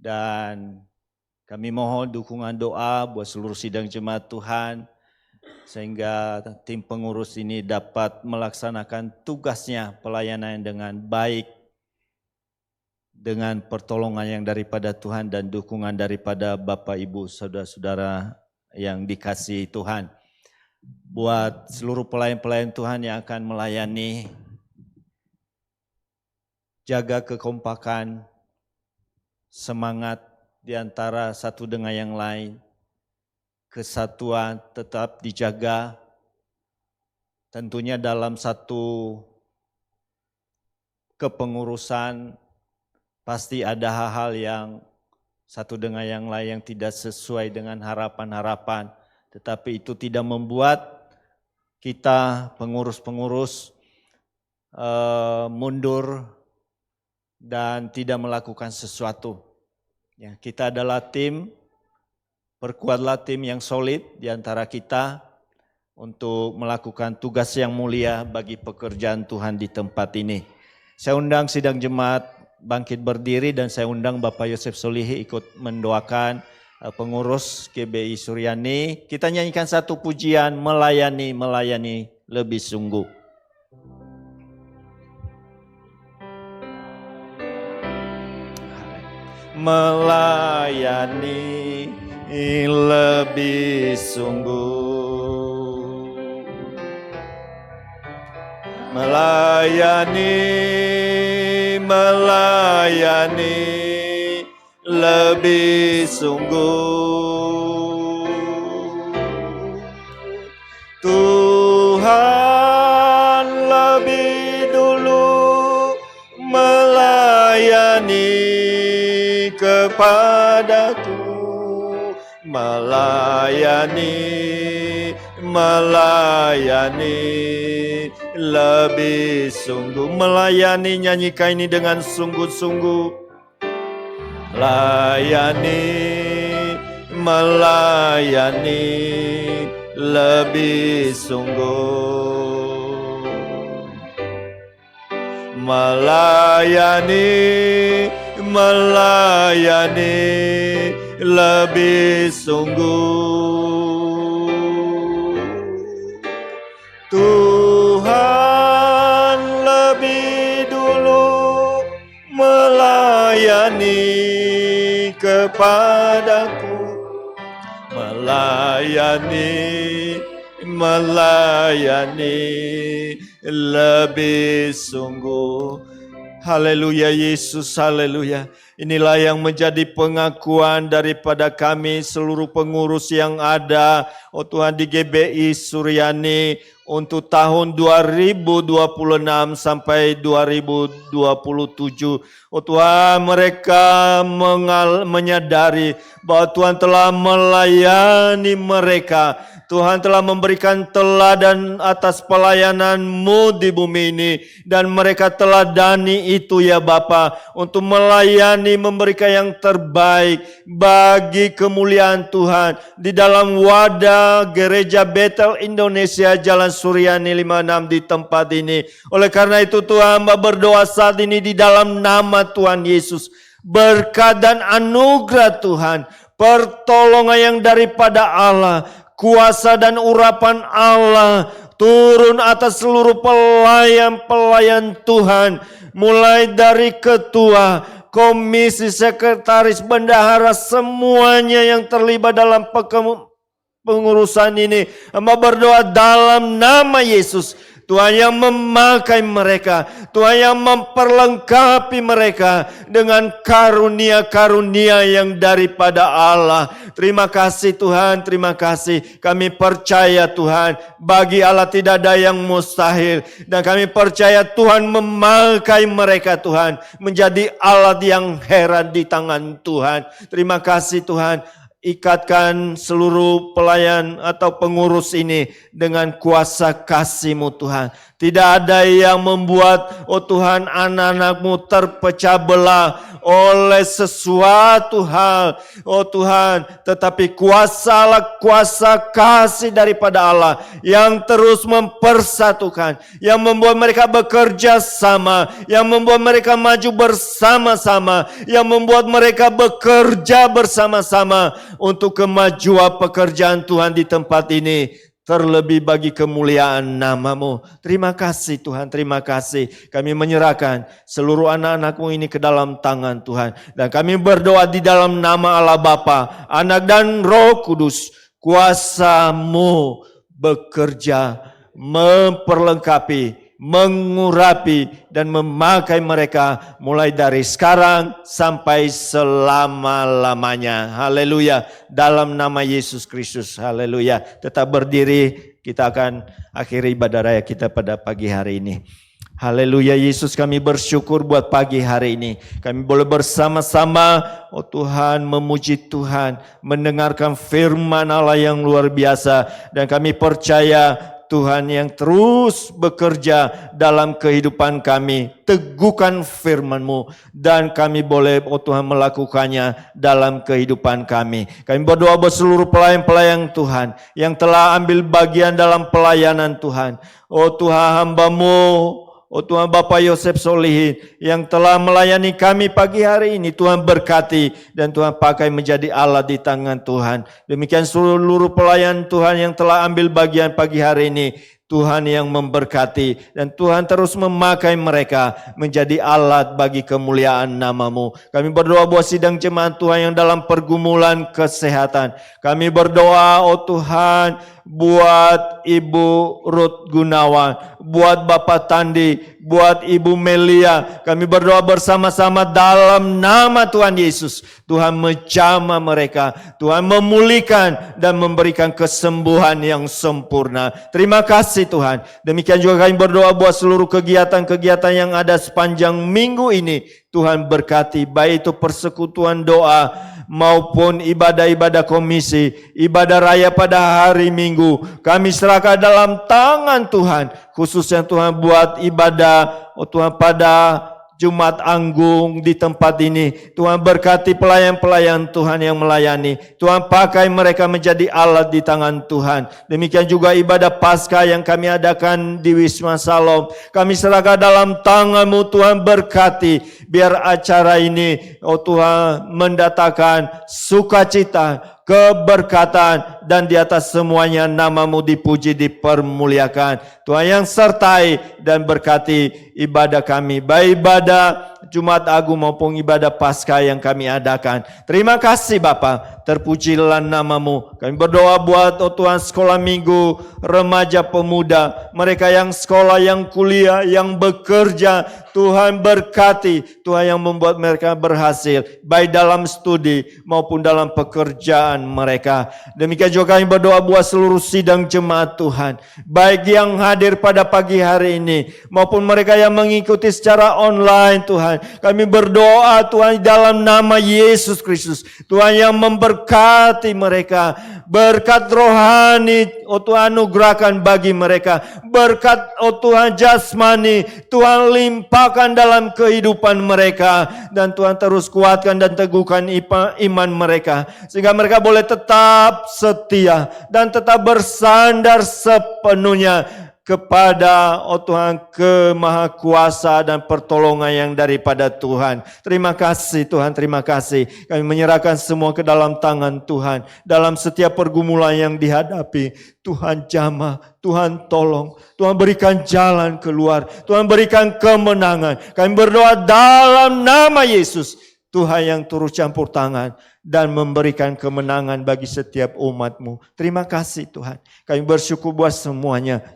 dan kami mohon dukungan doa buat seluruh sidang jemaat Tuhan sehingga tim pengurus ini dapat melaksanakan tugasnya pelayanan dengan baik, dengan pertolongan yang daripada Tuhan dan dukungan daripada Bapak Ibu saudara-saudara yang dikasihi Tuhan. Buat seluruh pelayan-pelayan Tuhan yang akan melayani, jaga kekompakan, semangat di antara satu dengan yang lain, kesatuan tetap dijaga, tentunya dalam satu kepengurusan pasti ada hal-hal yang satu dengan yang lain yang tidak sesuai dengan harapan-harapan. Tetapi itu tidak membuat kita pengurus-pengurus mundur dan tidak melakukan sesuatu. Ya, kita adalah tim, perkuatlah tim yang solid di antara kita untuk melakukan tugas yang mulia bagi pekerjaan Tuhan di tempat ini. Saya undang sidang jemaat bangkit berdiri dan saya undang Bapak Yosef Solihi ikut mendoakan pengurus GBI Suryani. Kita nyanyikan satu pujian, melayani, melayani lebih sungguh. Melayani lebih sungguh. Melayani, melayani lebih sungguh. Tuhan lebih dulu melayani kepadaku, melayani, melayani lebih sungguh. Melayani, nyanyikan ini dengan sungguh-sungguh. Layani, melayani lebih sungguh. Melayani, melayani lebih sungguh. Tuhan lebih dulu melayani kepadaku, melayani, melayani lebih sungguh. Haleluya Yesus, haleluya. Inilah yang menjadi pengakuan daripada kami seluruh pengurus yang ada, oh Tuhan, di GBI Suryani untuk tahun 2026 sampai 2027. Oh Tuhan, mereka menyadari bahwa Tuhan telah melayani mereka. Tuhan telah memberikan teladan atas pelayanan-Mu di bumi ini. Dan mereka teladani itu ya Bapa, untuk melayani, memberikan yang terbaik bagi kemuliaan Tuhan. Di dalam wadah Gereja Bethel Indonesia Jalan Suryani 56 di tempat ini. Oleh karena itu Tuhan, hamba berdoa saat ini di dalam nama Tuhan Yesus. Berkat dan anugerah Tuhan, pertolongan yang daripada Allah, kuasa dan urapan Allah turun atas seluruh pelayan-pelayan Tuhan, mulai dari ketua, komisi, sekretaris, bendahara, semuanya yang terlibat dalam pengurusan ini. Hamba berdoa dalam nama Yesus, Tuhan yang memakai mereka, Tuhan yang memperlengkapi mereka dengan karunia-karunia yang daripada Allah. Terima kasih Tuhan, terima kasih. Kami percaya Tuhan, bagi Allah tidak ada yang mustahil. Dan kami percaya Tuhan memakai mereka Tuhan, menjadi alat yang heran di tangan Tuhan. Terima kasih Tuhan. Ikatkan seluruh pelayan atau pengurus ini dengan kuasa kasih-Mu Tuhan. Tidak ada yang membuat, oh Tuhan, anak-anak-Mu terpecah belah oleh sesuatu hal, oh Tuhan. Tetapi kuasa kasih daripada Allah yang terus mempersatukan, yang membuat mereka bekerja sama, yang membuat mereka maju bersama-sama, yang membuat mereka bekerja bersama-sama untuk kemajuan pekerjaan Tuhan di tempat ini. Terlebih bagi kemuliaan nama-Mu. Terima kasih Tuhan, terima kasih. Kami menyerahkan seluruh anak-anak-Mu ini ke dalam tangan Tuhan. Dan kami berdoa di dalam nama Allah Bapa, Anak dan Roh Kudus. Kuasa-Mu bekerja, memperlengkapi, mengurapi dan memakai mereka mulai dari sekarang sampai selama-lamanya. Haleluya. Dalam nama Yesus Kristus. Haleluya. Tetap berdiri, kita akan akhiri ibadah raya kita pada pagi hari ini. Haleluya Yesus, kami bersyukur buat pagi hari ini. Kami boleh bersama-sama, oh Tuhan, memuji Tuhan, mendengarkan firman Allah yang luar biasa. Dan kami percaya Tuhan yang terus bekerja dalam kehidupan kami. Teguhkan firman-Mu dan kami boleh, oh Tuhan, melakukannya dalam kehidupan kami. Kami berdoa buat seluruh pelayan-pelayan Tuhan yang telah ambil bagian dalam pelayanan Tuhan. Oh Tuhan, hamba-Mu, oh Tuhan, Bapak Yosef Solihin yang telah melayani kami pagi hari ini, Tuhan berkati dan Tuhan pakai menjadi alat di tangan Tuhan. Demikian seluruh pelayan Tuhan yang telah ambil bagian pagi hari ini, Tuhan yang memberkati dan Tuhan terus memakai mereka menjadi alat bagi kemuliaan nama-Mu. Kami berdoa buat sidang jemaat Tuhan yang dalam pergumulan kesehatan. Kami berdoa, oh Tuhan, buat Ibu Ruth Gunawan, buat Bapak Tandi, buat Ibu Melia. Kami berdoa bersama-sama dalam nama Tuhan Yesus. Tuhan menjamah mereka, Tuhan memulihkan dan memberikan kesembuhan yang sempurna. Terima kasih Tuhan. Demikian juga kami berdoa buat seluruh kegiatan-kegiatan yang ada sepanjang minggu ini. Tuhan berkati, baik itu persekutuan doa maupun ibadah-ibadah komisi, ibadah raya pada hari Minggu. Kami serahkan dalam tangan Tuhan. Khususnya Tuhan buat ibadah, oh Tuhan, pada Jumat Agung di tempat ini. Tuhan berkati pelayan-pelayan Tuhan yang melayani. Tuhan pakai mereka menjadi alat di tangan Tuhan. Demikian juga ibadah Paskah yang kami adakan di Wisma Salom. Kami serahkan dalam tangan-Mu, Tuhan berkati. Biar acara ini, oh Tuhan, mendatangkan sukacita, keberkatan, dan di atas semuanya nama-Mu dipuji, dipermuliakan. Tuhan yang sertai dan berkati ibadah kami, baik ibadah Jumat Agung maupun ibadah Paskah yang kami adakan. Terima kasih Bapa, terpujilah nama-Mu. Kami berdoa buat, oh Tuhan, sekolah minggu, remaja pemuda, mereka yang sekolah, yang kuliah, yang bekerja. Tuhan berkati, Tuhan yang membuat mereka berhasil, baik dalam studi maupun dalam pekerjaan mereka. Demikian juga kami berdoa buat seluruh sidang jemaat Tuhan, baik yang hadir pada pagi hari ini maupun mereka yang mengikuti secara online Tuhan. Kami berdoa Tuhan dalam nama Yesus Kristus, Tuhan yang memberkati mereka, berkat rohani, oh Tuhan, anugerahkan bagi mereka, berkat, oh Tuhan, jasmani, Tuhan limpahkan dalam kehidupan mereka, dan Tuhan terus kuatkan dan teguhkan iman mereka, sehingga mereka boleh tetap setia dan tetap bersandar sepenuhnya kepada, oh Tuhan, kemahakuasa dan pertolongan yang daripada Tuhan. Terima kasih Tuhan, terima kasih. Kami menyerahkan semua ke dalam tangan Tuhan. Dalam setiap pergumulan yang dihadapi, Tuhan jamah, Tuhan tolong, Tuhan berikan jalan keluar, Tuhan berikan kemenangan. Kami berdoa dalam nama Yesus, Tuhan yang turut campur tangan dan memberikan kemenangan bagi setiap umat-Mu. Terima kasih Tuhan. Kami bersyukur buat semuanya.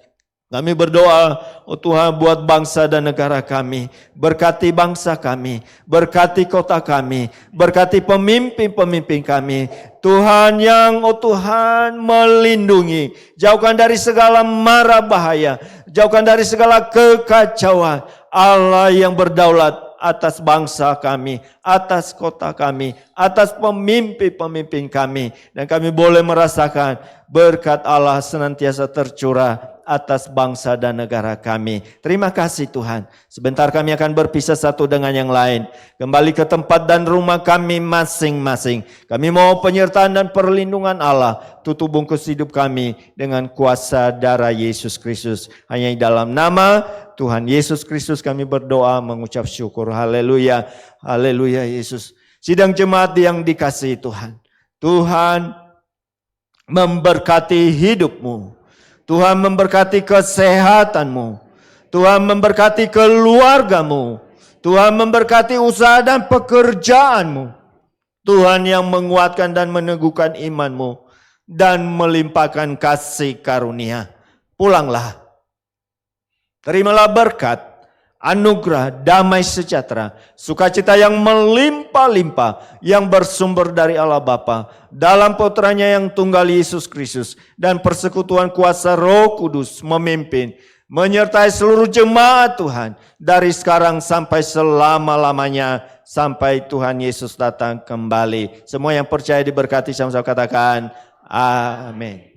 Kami berdoa, oh Tuhan, buat bangsa dan negara kami. Berkati bangsa kami, berkati kota kami, berkati pemimpin-pemimpin kami. Tuhan yang, oh Tuhan, melindungi. Jauhkan dari segala mara bahaya, jauhkan dari segala kekacauan. Allah yang berdaulat atas bangsa kami, atas kota kami, atas pemimpin-pemimpin kami. Dan kami boleh merasakan berkat Allah senantiasa tercurah atas bangsa dan negara kami. Terima kasih Tuhan. Sebentar kami akan berpisah satu dengan yang lain. Kembali ke tempat dan rumah kami masing-masing. Kami mau penyertaan dan perlindungan Allah. Tutup bungkus hidup kami dengan kuasa darah Yesus Kristus. Hanya di dalam nama Tuhan Yesus Kristus kami berdoa mengucap syukur. Haleluya. Haleluya Yesus. Sidang jemaat yang dikasihi Tuhan. Tuhan memberkati hidupmu. Tuhan memberkati kesehatanmu. Tuhan memberkati keluargamu. Tuhan memberkati usaha dan pekerjaanmu. Tuhan yang menguatkan dan meneguhkan imanmu. Dan melimpahkan kasih karunia. Pulanglah. Terimalah berkat, anugerah, damai sejahtera, sukacita yang melimpah-limpah, yang bersumber dari Allah Bapa, dalam putranya yang tunggal Yesus Kristus, dan persekutuan kuasa Roh Kudus memimpin, menyertai seluruh jemaat Tuhan, dari sekarang sampai selama-lamanya, sampai Tuhan Yesus datang kembali. Semua yang percaya diberkati, sama-sama katakan, amin.